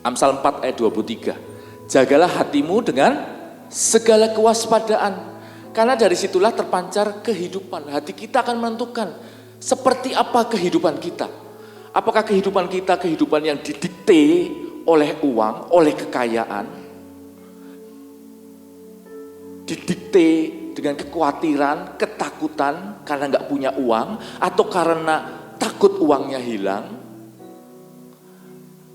Amsal 4 ayat 23, jagalah hatimu dengan segala kewaspadaan. Karena dari situlah terpancar kehidupan. Hati kita akan menentukan seperti apa kehidupan kita. Apakah kehidupan kita kehidupan yang didikte oleh uang, oleh kekayaan, didikte dengan kekhawatiran, ketakutan karena nggak punya uang, atau karena takut uangnya hilang,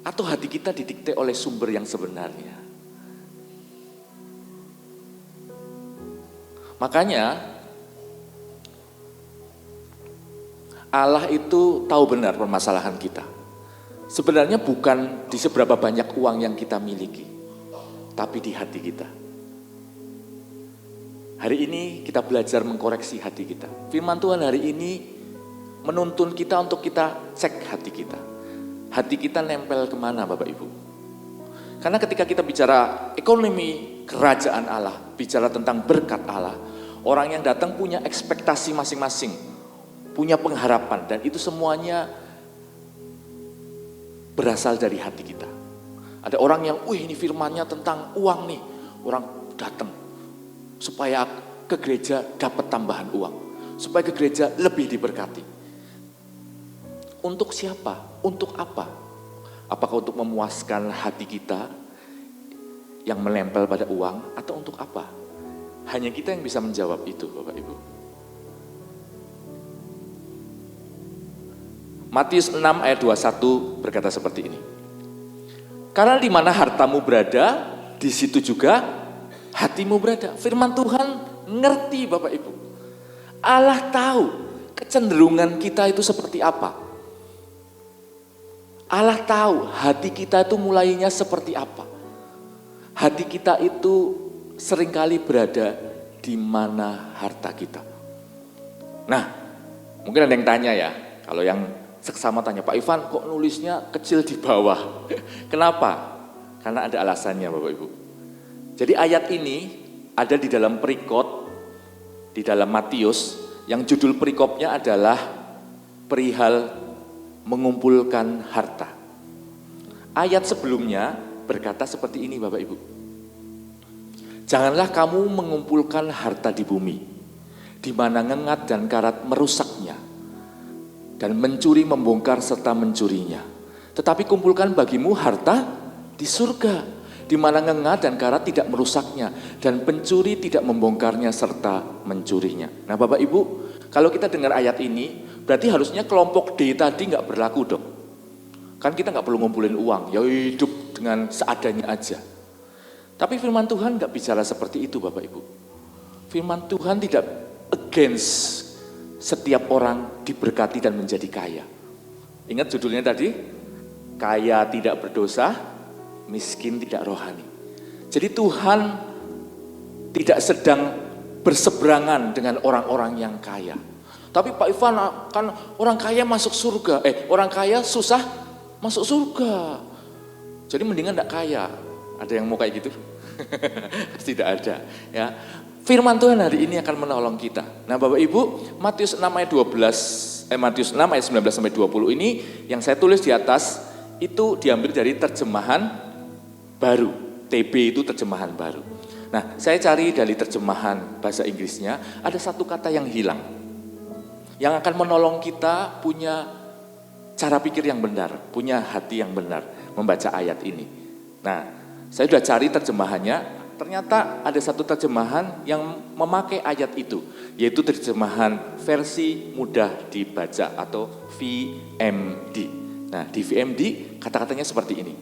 atau hati kita didikte oleh sumber yang sebenarnya. Makanya Allah itu tahu benar permasalahan kita. Sebenarnya bukan di seberapa banyak uang yang kita miliki, tapi di hati kita. Hari ini kita belajar mengkoreksi hati kita. Firman Tuhan hari ini menuntun kita untuk kita cek hati kita. Hati kita nempel kemana Bapak Ibu? Karena ketika kita bicara ekonomi kerajaan Allah, bicara tentang berkat Allah, orang yang datang punya ekspektasi masing-masing, punya pengharapan, dan itu semuanya berasal dari hati kita. Ada orang yang, ini firmannya tentang uang nih, orang datang supaya ke gereja dapat tambahan uang, supaya ke gereja lebih diberkati. Untuk siapa? Untuk apa? Apakah untuk memuaskan hati kita yang menempel pada uang, atau untuk apa? Hanya kita yang bisa menjawab itu Bapak Ibu. Matius 6 ayat 21 berkata seperti ini. Karena di mana hartamu berada, di situ juga hatimu berada. Firman Tuhan ngerti Bapak Ibu. Allah tahu kecenderungan kita itu seperti apa. Allah tahu hati kita itu mulainya seperti apa. Hati kita itu seringkali berada di mana harta kita. Nah, mungkin ada yang tanya ya, kalau yang seksama tanya, Pak Ivan kok nulisnya kecil di bawah? Kenapa? Karena ada alasannya Bapak Ibu. Jadi ayat ini ada di dalam perikop, di dalam Matius, yang judul perikopnya adalah perihal mengumpulkan harta. Ayat sebelumnya berkata seperti ini Bapak Ibu. Janganlah kamu mengumpulkan harta di bumi, di mana ngengat dan karat merusaknya, dan mencuri membongkar serta mencurinya. Tetapi kumpulkan bagimu harta di surga, di mana ngengah dan karat tidak merusaknya, dan pencuri tidak membongkarnya serta mencurinya. Nah Bapak Ibu, kalau kita dengar ayat ini, berarti harusnya kelompok D tadi nggak berlaku dong. Kan kita nggak perlu ngumpulin uang, ya hidup dengan seadanya aja. Tapi firman Tuhan nggak bicara seperti itu Bapak Ibu. Firman Tuhan tidak against setiap orang diberkati dan menjadi kaya. Ingat judulnya tadi, kaya tidak berdosa, miskin tidak rohani. Jadi Tuhan tidak sedang berseberangan dengan orang-orang yang kaya. Tapi Pak Ivan, kan orang kaya masuk surga, orang kaya susah masuk surga. Jadi mendingan tidak kaya. Ada yang mau kayak gitu? Tidak ada. Ya. Firman Tuhan hari ini akan menolong kita. Nah Bapak Ibu, Matius 6 ayat 19 sampai 20 ini yang saya tulis di atas itu diambil dari terjemahan baru. TB itu terjemahan baru. Nah, saya cari dari terjemahan bahasa Inggrisnya, ada satu kata yang hilang. Yang akan menolong kita punya cara pikir yang benar, punya hati yang benar membaca ayat ini. Nah, saya sudah cari terjemahannya. Ternyata ada satu terjemahan yang memakai ayat itu, yaitu terjemahan versi mudah dibaca atau VMD. Nah, di VMD kata-katanya seperti ini.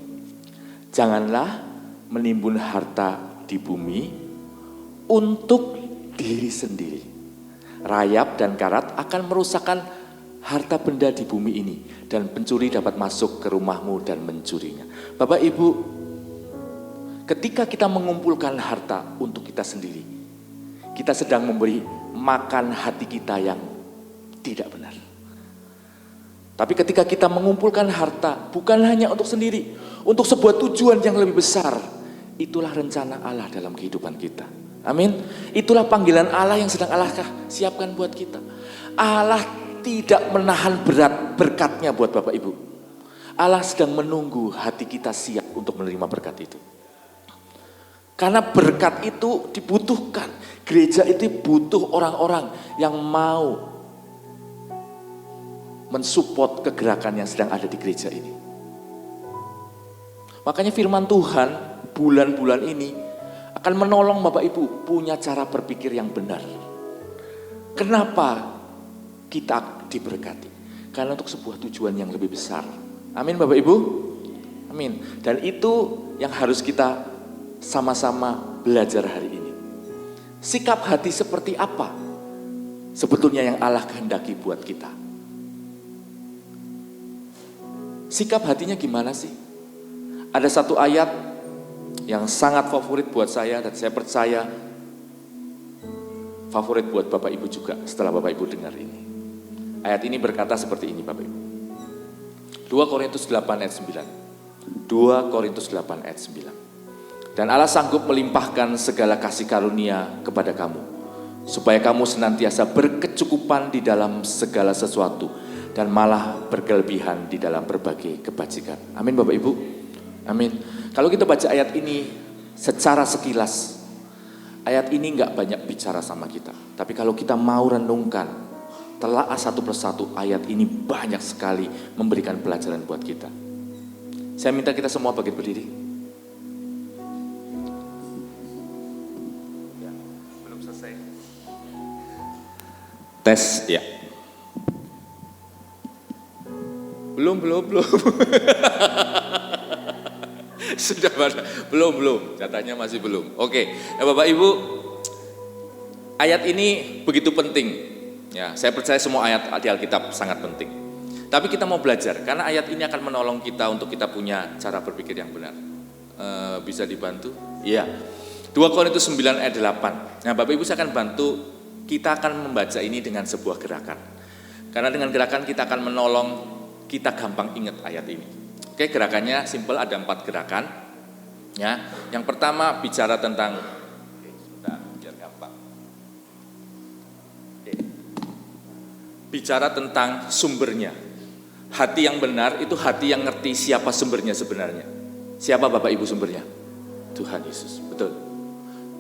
Janganlah menimbun harta di bumi untuk diri sendiri. Rayap dan karat akan merusakkan harta benda di bumi ini, dan pencuri dapat masuk ke rumahmu dan mencurinya. Bapak Ibu, ketika kita mengumpulkan harta untuk kita sendiri, kita sedang memberi makan hati kita yang tidak benar. Tapi ketika kita mengumpulkan harta, bukan hanya untuk sendiri, untuk sebuah tujuan yang lebih besar, itulah rencana Allah dalam kehidupan kita. Amin. Itulah panggilan Allah yang sedang Allah siapkan buat kita. Allah tidak menahan berat berkatnya buat Bapak Ibu. Allah sedang menunggu hati kita siap untuk menerima berkat itu. Karena berkat itu dibutuhkan. Gereja itu butuh orang-orang yang mau mensupport kegerakan yang sedang ada di gereja ini. Makanya firman Tuhan bulan-bulan ini akan menolong Bapak Ibu punya cara berpikir yang benar. Kenapa kita diberkati? Karena untuk sebuah tujuan yang lebih besar. Amin Bapak Ibu? Amin. Dan itu yang harus kita sama-sama belajar hari ini. Sikap hati seperti apa sebetulnya yang Allah kehendaki buat kita? Sikap hatinya gimana sih? Ada satu ayat yang sangat favorit buat saya dan saya percaya favorit buat Bapak Ibu juga setelah Bapak Ibu dengar ini. Ayat ini berkata seperti ini Bapak Ibu. 2 Korintus 8 ayat 9. 2 Korintus 8 ayat 9. Dan Allah sanggup melimpahkan segala kasih karunia kepada kamu, supaya kamu senantiasa berkecukupan di dalam segala sesuatu, dan malah berkelebihan di dalam berbagai kebajikan. Amin Bapak Ibu. Amin. Kalau kita baca ayat ini secara sekilas, ayat ini nggak banyak bicara sama kita. Tapi kalau kita mau renungkan, telaah satu persatu, ayat ini banyak sekali memberikan pelajaran buat kita. Saya minta kita semua bangkit berdiri. Ya, belum selesai. Tes, ya. Belum. Sudah pada, belum, catanya masih belum. Oke, nah Bapak Ibu, ayat ini begitu penting. Ya, saya percaya semua ayat di Alkitab sangat penting. Tapi kita mau belajar, karena ayat ini akan menolong kita untuk kita punya cara berpikir yang benar. Bisa dibantu? Iya. 2 Korintus 9 ayat 8. Nah Bapak Ibu saya akan bantu, kita akan membaca ini dengan sebuah gerakan. Karena dengan gerakan kita akan menolong kita gampang ingat ayat ini. Oke, gerakannya simple, ada 4 gerakan. Ya, yang pertama bicara tentang biar gampang. Bicara tentang sumbernya. Hati yang benar itu hati yang ngerti siapa sumbernya sebenarnya. Siapa Bapak Ibu sumbernya? Tuhan Yesus, betul.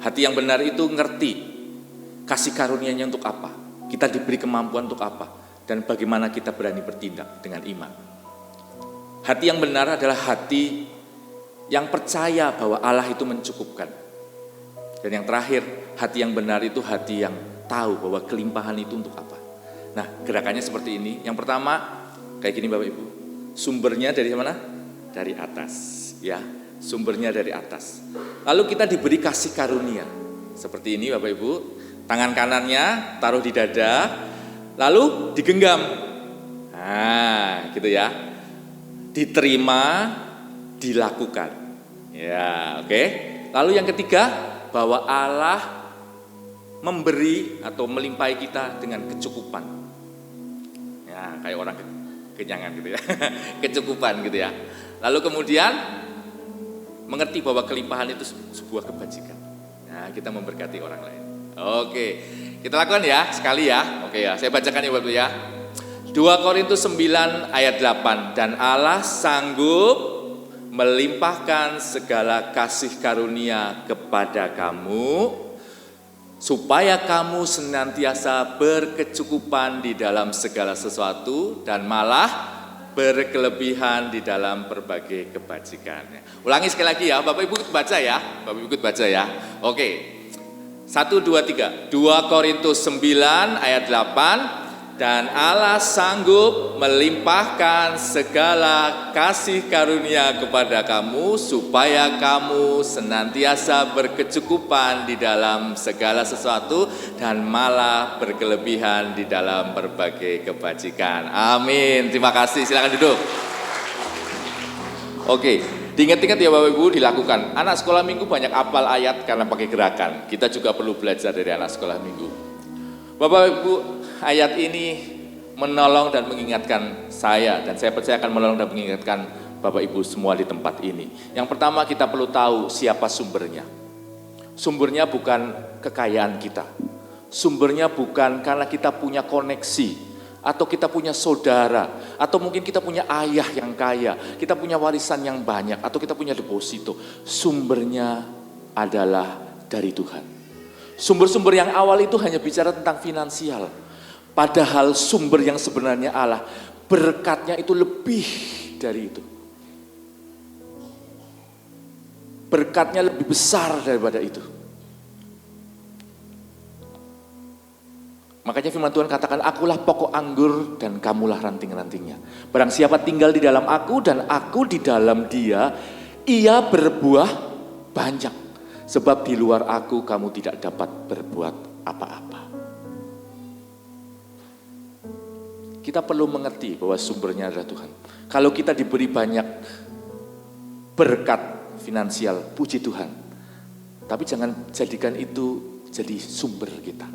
Hati yang benar itu ngerti kasih karunia-Nya untuk apa, kita diberi kemampuan untuk apa, dan bagaimana kita berani bertindak dengan iman. Hati yang benar adalah hati yang percaya bahwa Allah itu mencukupkan. Dan yang terakhir, hati yang benar itu hati yang tahu bahwa kelimpahan itu untuk apa. Nah, gerakannya seperti ini. Yang pertama, kayak gini Bapak Ibu. Sumbernya dari mana? Dari atas, ya. Sumbernya dari atas. Lalu kita diberi kasih karunia. Seperti ini Bapak Ibu. Tangan kanannya taruh di dada, lalu digenggam. Nah, gitu ya. Diterima, dilakukan. Ya, oke. Lalu yang ketiga, bahwa Allah memberi atau melimpahi kita dengan kecukupan. Ya, kayak orang kenyangan gitu ya. Kecukupan gitu ya. Lalu kemudian mengerti bahwa kelimpahan itu sebuah kebajikan. Nah, kita memberkati orang lain. Oke, kita lakukan ya sekali ya. Oke ya, saya bacakan ya Bapak ya. 2 Korintus 9 ayat 8. Dan Allah sanggup melimpahkan segala kasih karunia kepada kamu, supaya kamu senantiasa berkecukupan di dalam segala sesuatu dan malah berkelebihan di dalam berbagai kebajikan. Ulangi sekali lagi ya, Bapak Ibu ikut baca ya. Bapak Ibu ikut baca ya. Oke. 1, 2, 3. 2 Korintus 9 ayat 8. Dan Allah sanggup melimpahkan segala kasih karunia kepada kamu, supaya kamu senantiasa berkecukupan di dalam segala sesuatu dan malah berkelebihan di dalam berbagai kebajikan. Amin. Terima kasih. Silakan duduk. Oke, diingat-ingat ya Bapak Ibu, dilakukan. Anak sekolah minggu banyak hafal ayat karena pakai gerakan. Kita juga perlu belajar dari anak sekolah minggu. Bapak Ibu, ayat ini menolong dan mengingatkan saya, dan saya percaya akan menolong dan mengingatkan Bapak Ibu semua di tempat ini. Yang pertama, kita perlu tahu siapa sumbernya. Sumbernya bukan kekayaan kita. Sumbernya bukan karena kita punya koneksi, atau kita punya saudara, atau mungkin kita punya ayah yang kaya, kita punya warisan yang banyak, atau kita punya deposito. Sumbernya adalah dari Tuhan. Sumber-sumber yang awal itu hanya bicara tentang finansial. Padahal sumber yang sebenarnya Allah, berkatnya itu lebih dari itu. Berkatnya lebih besar daripada itu. Makanya firman Tuhan katakan, akulah pokok anggur dan kamulah ranting-rantingnya. Barang siapa tinggal di dalam aku dan aku di dalam dia, ia berbuah banyak. Sebab di luar aku kamu tidak dapat berbuat apa-apa. Kita perlu mengerti bahwa sumbernya adalah Tuhan. Kalau kita diberi banyak berkat finansial, puji Tuhan. Tapi jangan jadikan itu jadi sumber kita.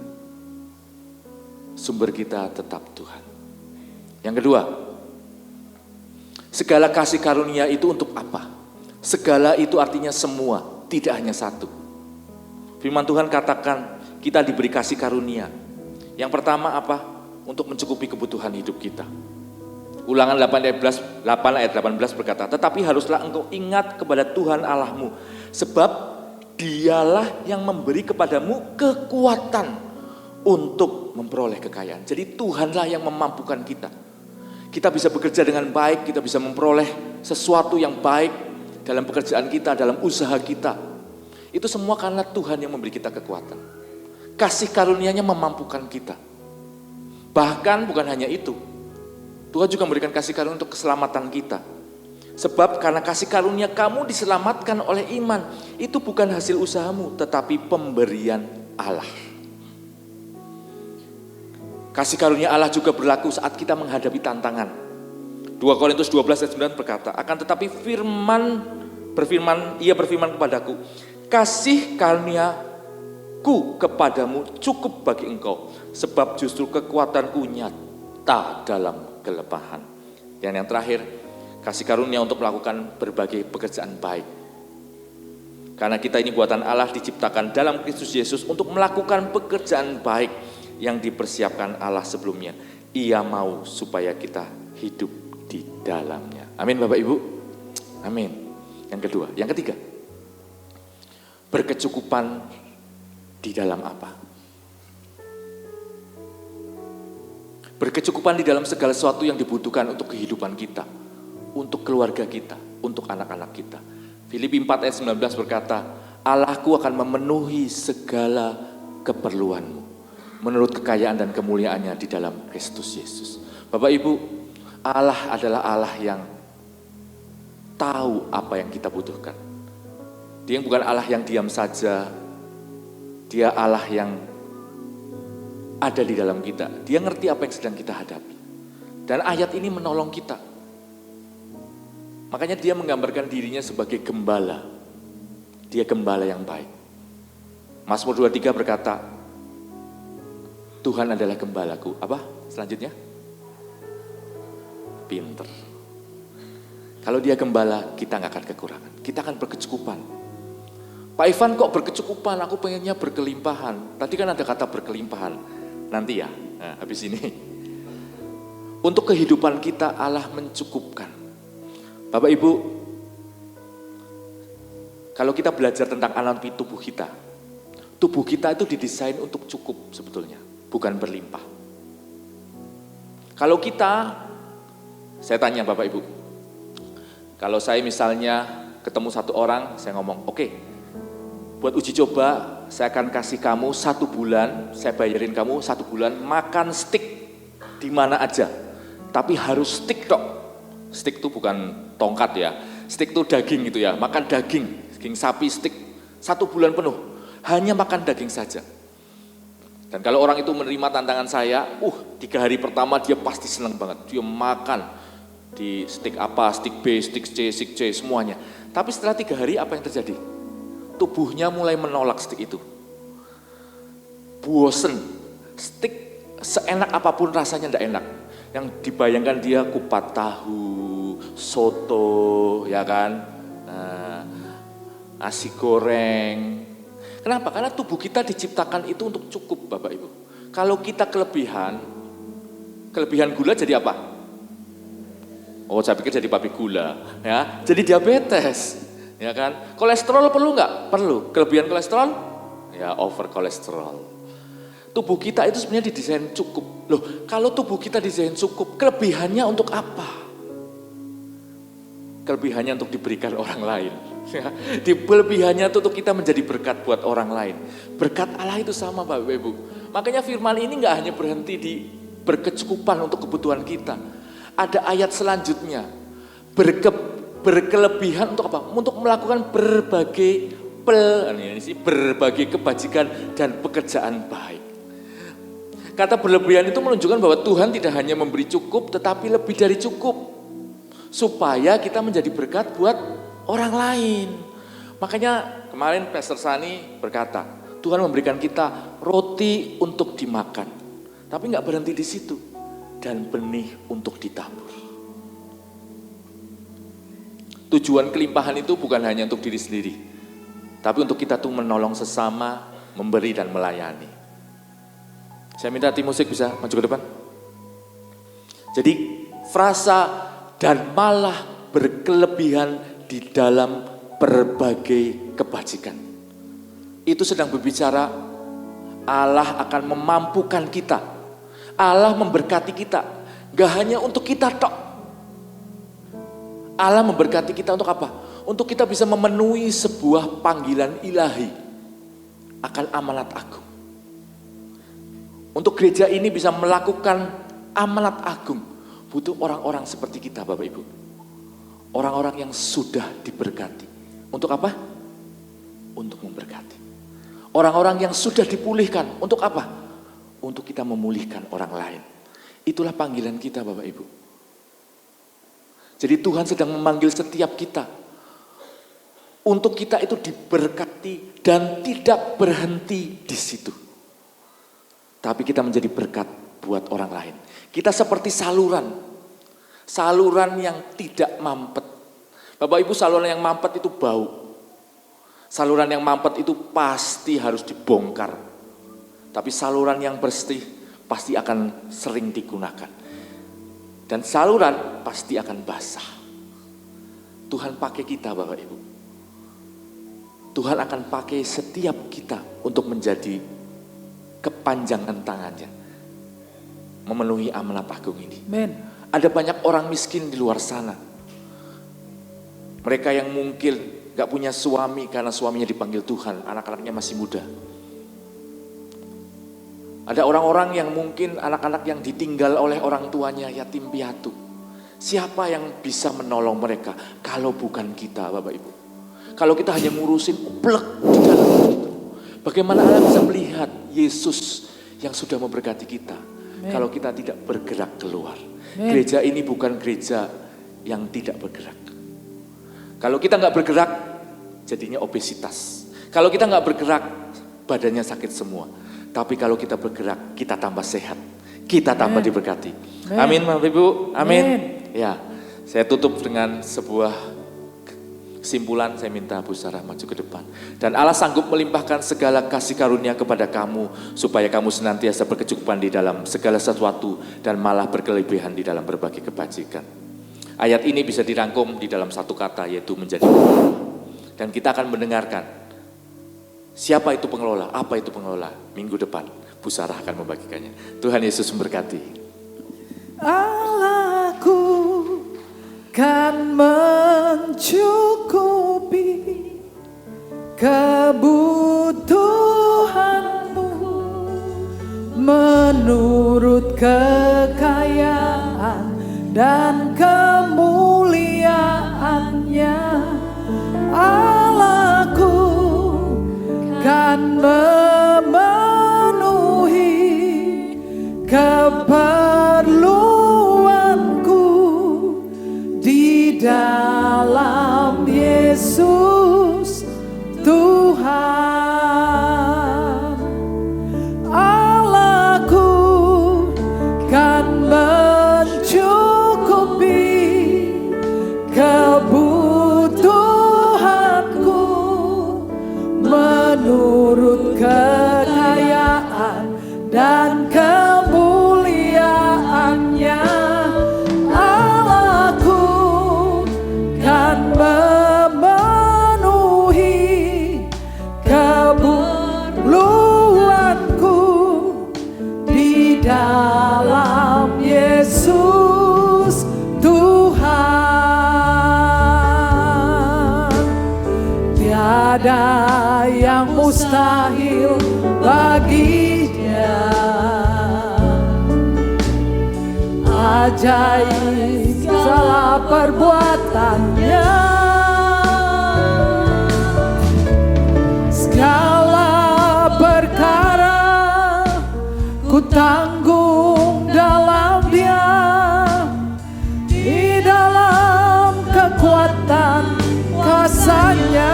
Sumber kita tetap Tuhan. Yang kedua, segala kasih karunia itu untuk apa? Segala itu artinya semua. Tidak hanya satu. Firman Tuhan katakan kita diberi kasih karunia. Yang pertama apa? Untuk mencukupi kebutuhan hidup kita. Ulangan 8 ayat 18 berkata, tetapi haruslah engkau ingat kepada Tuhan Allahmu, sebab dialah yang memberi kepadamu kekuatan untuk memperoleh kekayaan. Jadi Tuhanlah yang memampukan kita. Kita bisa bekerja dengan baik, kita bisa memperoleh sesuatu yang baik dalam pekerjaan kita, dalam usaha kita. Itu semua karena Tuhan yang memberi kita kekuatan. Kasih karunia-Nya memampukan kita. Bahkan bukan hanya itu. Tuhan juga memberikan kasih karunia untuk keselamatan kita. Sebab karena kasih karunia kamu diselamatkan oleh iman. Itu bukan hasil usahamu, tetapi pemberian Allah. Kasih karunia Allah juga berlaku saat kita menghadapi tantangan. 2 Korintus 12 ayat 9 berkata, akan tetapi ia berfirman kepadaku, kasih karuniaku kepadamu cukup bagi engkau, sebab justru kekuatanku nyata dalam kelemahan. Dan yang terakhir, kasih karunia untuk melakukan berbagai pekerjaan baik. Karena kita ini buatan Allah, diciptakan dalam Kristus Yesus untuk melakukan pekerjaan baik yang dipersiapkan Allah sebelumnya. Ia mau supaya kita hidup di dalamnya. Amin Bapak Ibu. Amin. Yang kedua, yang ketiga. Berkecukupan di dalam apa? Berkecukupan di dalam segala sesuatu yang dibutuhkan untuk kehidupan kita, untuk keluarga kita, untuk anak-anak kita. Filipi 4 ayat 19 berkata, Allahku akan memenuhi segala keperluanmu menurut kekayaan dan kemuliaannya di dalam Kristus Yesus. Bapak Ibu, Allah adalah Allah yang tahu apa yang kita butuhkan. Dia bukan Allah yang diam saja, Dia Allah yang ada di dalam kita. Dia ngerti apa yang sedang kita hadapi. Dan ayat ini menolong kita. Makanya dia menggambarkan dirinya sebagai gembala. Dia gembala yang baik. Mazmur 23 berkata, Tuhan adalah gembalaku. Apa selanjutnya? Pinter. Kalau dia gembala, kita nggak akan kekurangan. Kita akan berkecukupan. Pak Ivan kok berkecukupan? Aku pengennya berkelimpahan. Tadi kan ada kata berkelimpahan. Nanti ya, nah, habis ini. Untuk kehidupan kita Allah mencukupkan. Bapak Ibu, kalau kita belajar tentang anatomi tubuh kita itu didesain untuk cukup sebetulnya, bukan berlimpah. Kalau saya tanya Bapak Ibu, kalau saya misalnya ketemu satu orang, saya ngomong, oke, buat uji coba, saya akan kasih kamu 1 bulan, saya bayarin kamu 1 bulan makan steak di mana aja, tapi harus steak dok. Steak itu bukan tongkat ya, steak itu daging gitu ya, makan daging sapi steak 1 bulan penuh, hanya makan daging saja. Dan kalau orang itu menerima tantangan saya, 3 hari pertama dia pasti senang banget, dia makan di steak apa, steak B, steak C, semuanya. Tapi setelah 3 hari apa yang terjadi? Tubuhnya mulai menolak steak itu. Bosen, steak seenak apapun rasanya tidak enak. Yang dibayangkan dia kupat tahu, soto, ya kan, nasi goreng. Kenapa? Karena tubuh kita diciptakan itu untuk cukup Bapak Ibu. Kalau kita kelebihan gula jadi apa? Oh saya pikir jadi pabrik gula, ya, jadi diabetes. Ya kan, kolesterol perlu nggak? Perlu. Kelebihan kolesterol? Ya over kolesterol. Tubuh kita itu sebenarnya didesain cukup. Loh, kalau tubuh kita didesain cukup, kelebihannya untuk apa? Kelebihannya untuk diberikan orang lain. Kelebihannya itu untuk kita menjadi berkat buat orang lain. Berkat Allah itu sama Bapak Ibu. Makanya firman ini nggak hanya berhenti di berkecukupan untuk kebutuhan kita. Ada ayat selanjutnya, berkelebihan untuk apa? Untuk melakukan berbagai kebajikan dan pekerjaan baik. Kata berlebihan itu menunjukkan bahwa Tuhan tidak hanya memberi cukup, tetapi lebih dari cukup. Supaya kita menjadi berkat buat orang lain. Makanya kemarin Pastor Sani berkata, Tuhan memberikan kita roti untuk dimakan. Tapi nggak berhenti di situ. Dan benih untuk ditabur. Tujuan kelimpahan itu bukan hanya untuk diri sendiri. Tapi untuk kita tuh menolong sesama, memberi dan melayani. Saya minta tim musik bisa maju ke depan. Jadi frasa dan malah berkelebihan di dalam berbagai kebajikan. Itu sedang berbicara Allah akan memampukan kita. Allah memberkati kita. Gak hanya untuk kita tok. Allah memberkati kita untuk apa? Untuk kita bisa memenuhi sebuah panggilan ilahi akan amanat agung. Untuk gereja ini bisa melakukan amanat agung, butuh orang-orang seperti kita Bapak Ibu. Orang-orang yang sudah diberkati. Untuk apa? Untuk memberkati. Orang-orang yang sudah dipulihkan. Untuk apa? Untuk kita memulihkan orang lain. Itulah panggilan kita Bapak Ibu. Jadi Tuhan sedang memanggil setiap kita. Untuk kita itu diberkati dan tidak berhenti di situ. Tapi kita menjadi berkat buat orang lain. Kita seperti saluran. Saluran yang tidak mampet. Bapak Ibu, saluran yang mampet itu bau. Saluran yang mampet itu pasti harus dibongkar. Tapi saluran yang bersih pasti akan sering digunakan. Dan saluran pasti akan basah. Tuhan pakai kita Bapak Ibu. Tuhan akan pakai setiap kita untuk menjadi kepanjangan tangannya. Memenuhi amanat agung ini. Amen. Ada banyak orang miskin di luar sana. Mereka yang mungkin gak punya suami karena suaminya dipanggil Tuhan, anak-anaknya masih muda. Ada orang-orang yang mungkin anak-anak yang ditinggal oleh orang tuanya yatim piatu. Siapa yang bisa menolong mereka kalau bukan kita, Bapak Ibu? Kalau kita hanya ngurusin uplek di dalam itu. Bagaimana Anda bisa melihat Yesus yang sudah memberkati kita kalau kita tidak bergerak keluar? Gereja ini bukan gereja yang tidak bergerak. Kalau kita nggak bergerak, jadinya obesitas. Kalau kita nggak bergerak, badannya sakit semua. Tapi kalau kita bergerak, kita tambah sehat. Kita tambah diberkati. Amin, Bapak Ibu. Amin. Ya, saya tutup dengan sebuah kesimpulan. Saya minta Bu Sarah maju ke depan. Dan Allah sanggup melimpahkan segala kasih karunia kepada kamu, supaya kamu senantiasa berkecukupan di dalam segala sesuatu, dan malah berkelebihan di dalam berbagai kebajikan. Ayat ini bisa dirangkum di dalam satu kata, yaitu menjadi pengelola. Dan kita akan mendengarkan siapa itu pengelola, apa itu pengelola. Minggu depan Bu Sarah akan membagikannya. Tuhan Yesus memberkati. Allahku kan mencukupi kebutuhanmu menurut kekayaan dan kemuliaannya. Allahku kan memenuhi keperluanku di dalam Yesus Tuhan. Allahku kan mencukupi kebutuhanku menurut kekayaan dan kemuliaannya. Allahku kan memenuhi keperluanku di dalam Yesus Tuhan. Tiada yang mustahil bagi Dia. Ajaib segala perbuatannya, segala perkara ku tanggung dalam Dia, di dalam kekuatan kasar-Nya,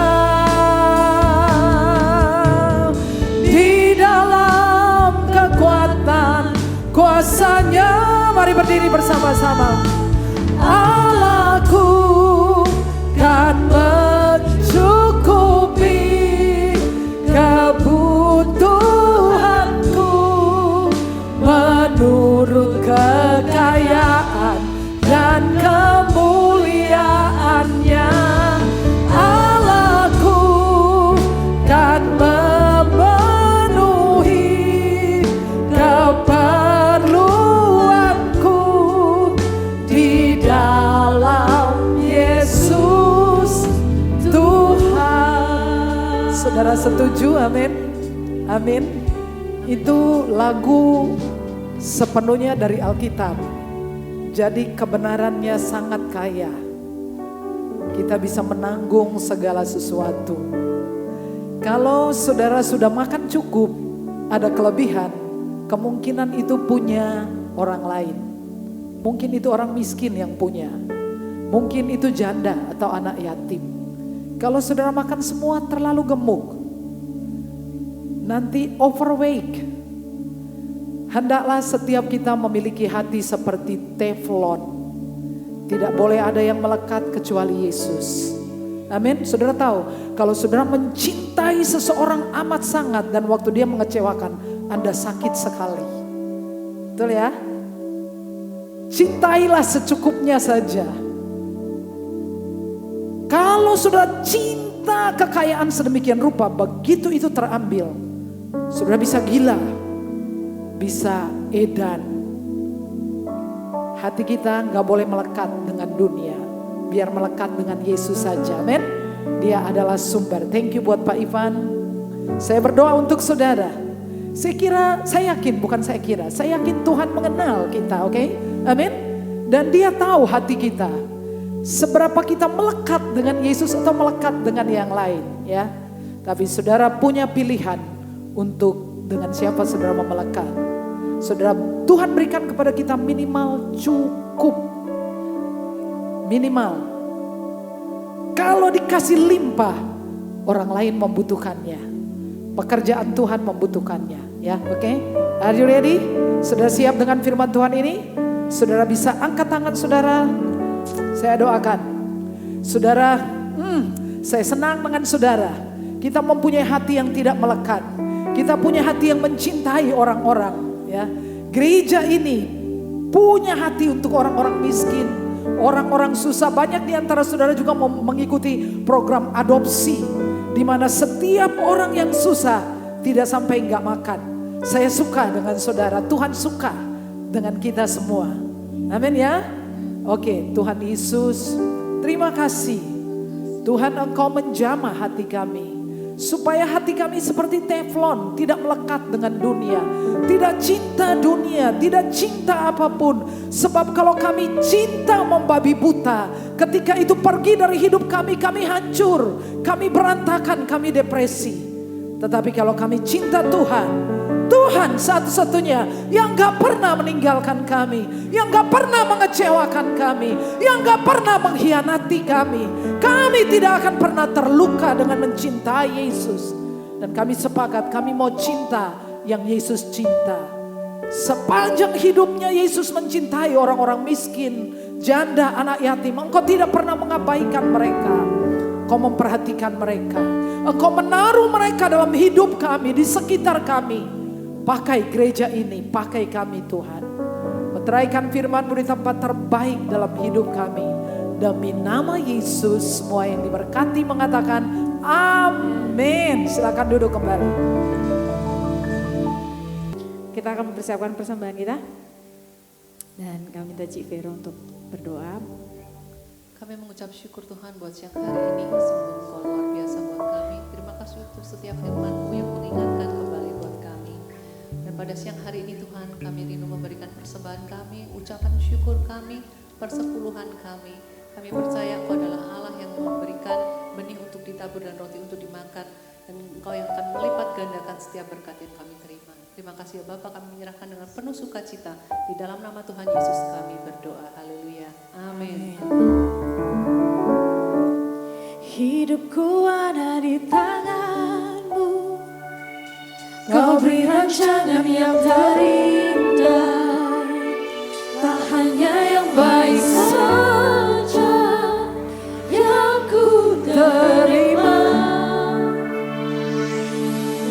di dalam kekuatan kuasa-Nya. Mari berdiri bersama-sama. Allahku kan mencukupi kebutuhanku menurut kekayaan dan kemuliaannya. Allahku kan memenuhi keperluanku di dalam Yesus Tuhan. Saudara setuju? Amin. Amin. Itu lagu sepenuhnya dari Alkitab. Jadi kebenarannya sangat kaya. Kita bisa menanggung segala sesuatu. Kalau saudara sudah makan cukup, ada kelebihan, kemungkinan itu punya orang lain. Mungkin itu orang miskin yang punya. Mungkin itu janda atau anak yatim. Kalau saudara makan semua terlalu gemuk, nanti overweight. Hendaklah setiap kita memiliki hati seperti teflon. Tidak boleh ada yang melekat kecuali Yesus. Amin. Saudara tahu, kalau saudara mencintai seseorang amat sangat dan waktu dia mengecewakan, Anda sakit sekali. Betul ya? Cintailah secukupnya saja. Kalau sudah cinta kekayaan sedemikian rupa, begitu itu terambil, saudara bisa gila, bisa edan. Hati kita gak boleh melekat dengan dunia, biar melekat dengan Yesus saja. Amin. Dia adalah sumber. Thank you buat Pak Ivan. Saya berdoa untuk saudara. Saya yakin, bukan saya kira. Saya yakin Tuhan mengenal kita, oke? Amin. Dan Dia tahu hati kita. Seberapa kita melekat dengan Yesus atau melekat dengan yang lain, ya. Tapi saudara punya pilihan untuk dengan siapa saudara mau melekat. Saudara, Tuhan berikan kepada kita minimal cukup. Minimal. Kalau dikasih limpah, orang lain membutuhkannya. Pekerjaan Tuhan membutuhkannya, ya, oke? Are you ready? Saudara siap dengan firman Tuhan ini? Saudara bisa angkat tangan saudara. Saya doakan. Saudara, saya senang dengan saudara. Kita mempunyai hati yang tidak melekat. Kita punya hati yang mencintai orang-orang, ya. Gereja ini punya hati untuk orang-orang miskin, orang-orang susah. Banyak di antara saudara juga mau mengikuti program adopsi, di mana setiap orang yang susah tidak sampai nggak makan. Saya suka dengan saudara, Tuhan suka dengan kita semua. Amin ya. Oke, Tuhan Yesus, terima kasih. Tuhan, Engkau menjamah hati kami. Supaya hati kami seperti teflon, tidak melekat dengan dunia. Tidak cinta dunia, tidak cinta apapun. Sebab kalau kami cinta membabi buta, ketika itu pergi dari hidup kami, kami hancur. Kami berantakan, kami depresi. Tetapi kalau kami cinta Tuhan, Tuhan satu-satunya yang gak pernah meninggalkan kami, yang gak pernah mengecewakan kami, yang gak pernah mengkhianati kami. Kami tidak akan pernah terluka dengan mencintai Yesus. Dan kami sepakat, kami mau cinta yang Yesus cinta. Sepanjang hidupnya Yesus mencintai orang-orang miskin, janda, anak yatim. Engkau tidak pernah mengabaikan mereka. Engkau memperhatikan mereka. Engkau menaruh mereka dalam hidup kami, di sekitar kami. Pakai gereja ini, pakai kami Tuhan. Meteraikan firman-Mu di tempat terbaik dalam hidup kami. Demi nama Yesus, semua yang diberkati mengatakan amin. Silakan duduk kembali. Kita akan mempersiapkan persembahan kita. Dan kami minta Cik Vero untuk berdoa. Kami mengucap syukur Tuhan buat siang hari ini. Sungguh Engkau luar biasa buat kami. Terima kasih untuk setiap firman-Mu yang mengingatkan kembali buat kami. Dan pada siang hari ini Tuhan, kami rindu memberikan persembahan kami, ucapan syukur kami, persepuluhan kami. Kami percaya Engkau adalah Allah yang memberikan benih untuk ditabur dan roti untuk dimakan. Dan Engkau yang akan melipat gandakan setiap berkat yang kami terima. Terima kasih ya Bapa, kami menyerahkan dengan penuh sukacita. Di dalam nama Tuhan Yesus kami berdoa. Haleluya. Amin. Hidupku ada di tangan-Mu. Kau beri rancangan yang terindah. Tak hanya yang baik saja yang ku terima.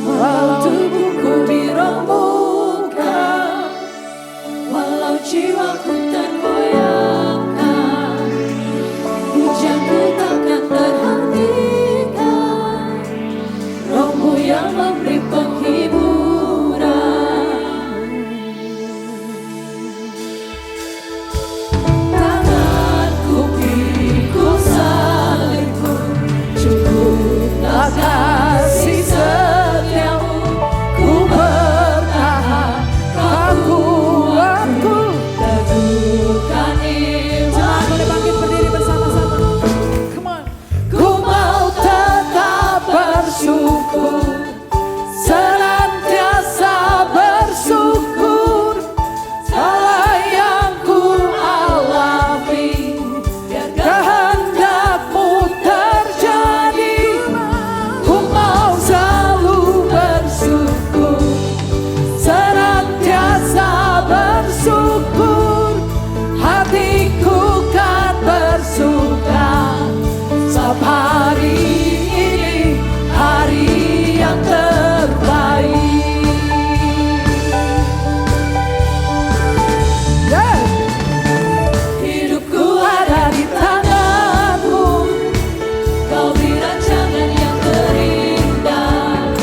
Walau tubuhku diremukkan, walau jiwaku tergoyahkan, pujianku takkan terhentikan. Roh-Mu yang memberi penghiburan. Tanganku pikul salibku, cukuplah kasih setiamu. Ku bertahan, Kau kuatku, teguhkan iman. Boleh bangkit berdiri bersama-sama. Come on. Ku mau tetap bersyukur, senantiasa bersyukur. Segala yang ku alami, biar kehendak-Mu terjadi. Ku mau selalu bersyukur, senantiasa bersyukur. Hatiku kan bersuka, sebab hari ini hari yang terbaik. Yeah. Hidupku ada di tangan-Mu. Kau beri rancangan yang terindah.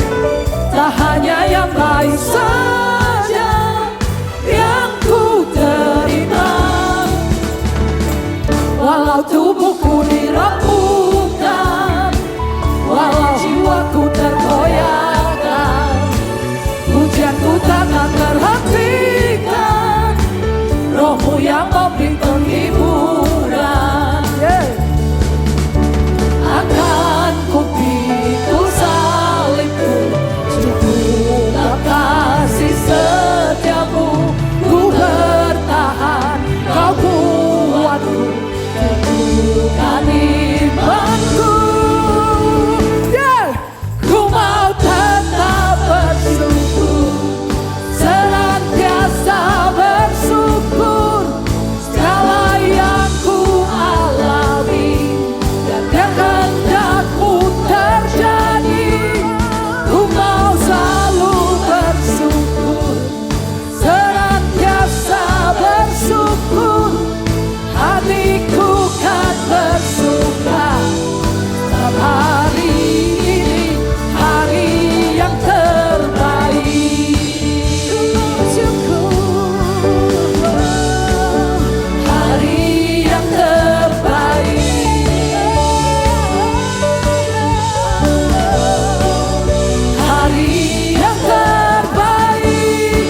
Tak hanya yang baik saja yang ku terima. Walau tubuhku diremukkan, walau jiwaku tergoyahkan, pujianku takkan terhentikan, Rohmu yang memberi penghiburan. Akan ku pikul salibku, cukuplah kasih setiamu, ku bertahan, kau kuatku, teguhkan imanku. Ku mau tetap bersyukur, senantiasa bersyukur, segala yang ku alami, biarkan kehendak-Mu terjadi. Ku mau selalu bersyukur, senantiasa bersyukur, hatiku kan bersuka. Setiap hari ini hari yang terbaik. Hari yang terbaik. Hari yang terbaik.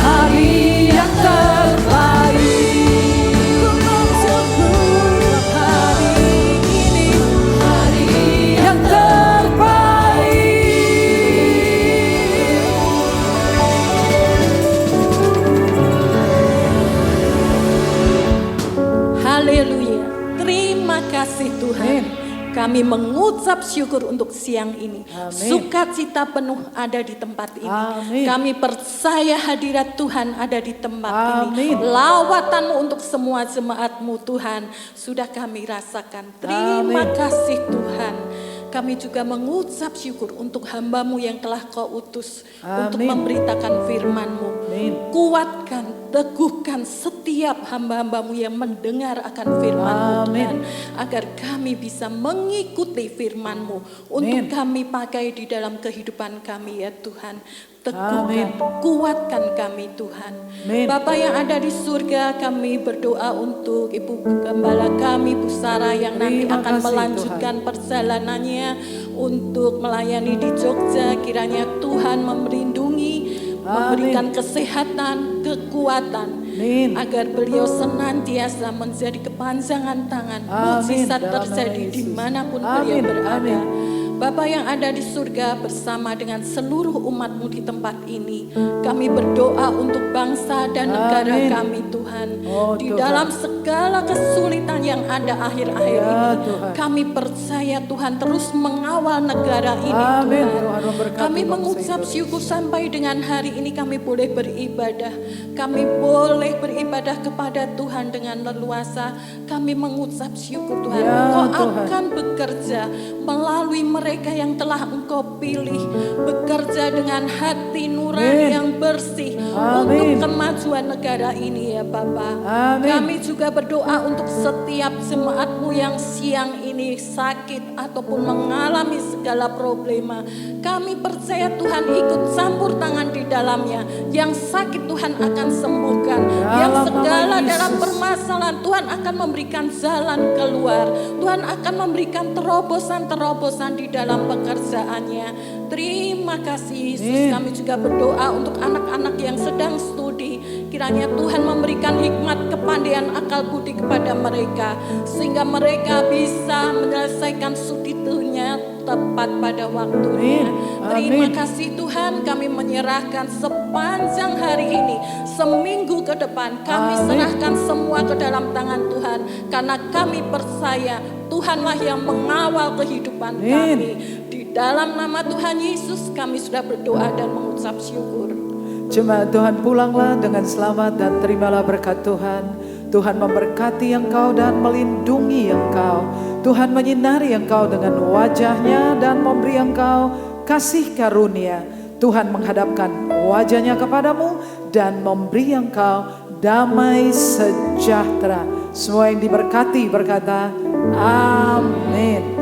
Hari yang terbaik. Hari ini hari yang terbaik. Haleluya. Terima kasih Tuhan. Kami mengucap syukur untuk siang ini. Sukacita penuh ada di tempat ini. Amin. Kami percaya hadirat Tuhan ada di tempat Amin. ini. Lawatan-Mu untuk semua jemaat-Mu Tuhan sudah kami rasakan. Terima Amin. kasih Tuhan. Kami juga mengucap syukur untuk hamba-Mu yang telah Kau utus untuk Amin. memberitakan firman-Mu. Amin. Kuatkan, teguhkan setiap hamba-hamba-Mu yang mendengar akan firman-Mu Amin. Tuhan, agar kami bisa mengikuti firman-Mu untuk Amin. kami pakai di dalam kehidupan kami ya Tuhan. Teguhkan, Amin. kuatkan kami Tuhan. Amin. Bapa yang ada di surga, kami berdoa untuk Ibu Gembala kami, Bu Sarah yang nanti Terima akan kasih, melanjutkan perjalanannya untuk melayani di Jogja. Kiranya Tuhan melindungi, memberikan kesehatan, kekuatan, Amin. agar beliau senantiasa menjadi kepanjangan tangan, Amin. mukjizat Dalam nama terjadi Yesus. dimanapun beliau Amin. berada. Amin. Bapa yang ada di surga bersama dengan seluruh umat-Mu di tempat ini, kami berdoa untuk bangsa dan negara Amin. kami Tuhan. Oh, Di Tuhan. dalam segala kesulitan yang ada akhir-akhir Ya, ini, Tuhan. kami percaya Tuhan terus mengawal negara ini Amin. Tuhan. Tuhan memberkati Kami bangsa mengucap Indonesia. syukur sampai dengan hari ini kami boleh beribadah. Kami boleh beribadah kepada Tuhan dengan leluasa. Kami mengucap syukur Tuhan. Ya, Engkau Tuhan. akan bekerja melalui mereka yang telah Engkau pilih. Bekerja dengan hati nurani Amin. yang bersih Amin. untuk kemajuan negara ini ya Bapa. Amin. Kami juga berdoa untuk setiap jemaat-Mu yang siang ini sakit ataupun mengalami segala problema. Kami percaya Tuhan ikut campur tangan di dalamnya. Yang sakit Tuhan akan sembuhkan. Yang Dalam segala nama dalam Yesus. permasalahan Tuhan akan memberikan jalan keluar. Tuhan akan memberikan terobosan-terobosan di dalam pekerjaannya. Terima kasih Yesus. Amin. Kami juga berdoa untuk anak-anak yang sedang studi. Kiranya Tuhan memberikan hikmat, kepandaian, akal budi kepada mereka, sehingga mereka bisa menyelesaikan studinya tepat pada waktunya. Amin. Terima Amin. kasih Tuhan, kami menyerahkan sepanjang hari ini, seminggu ke depan, kami Amin. serahkan semua ke dalam tangan Tuhan, karena kami percaya Tuhanlah yang mengawal kehidupan Amin. kami. Di dalam nama Tuhan Yesus kami sudah berdoa dan mengucap syukur. Jemaat Tuhan, pulanglah dengan selamat dan terimalah berkat Tuhan. Tuhan memberkati engkau dan melindungi engkau. Tuhan menyinari engkau dengan wajahnya dan memberi engkau kasih karunia. Tuhan menghadapkan wajahnya kepadamu dan memberi engkau damai sejahtera. Semua yang diberkati berkata, amin.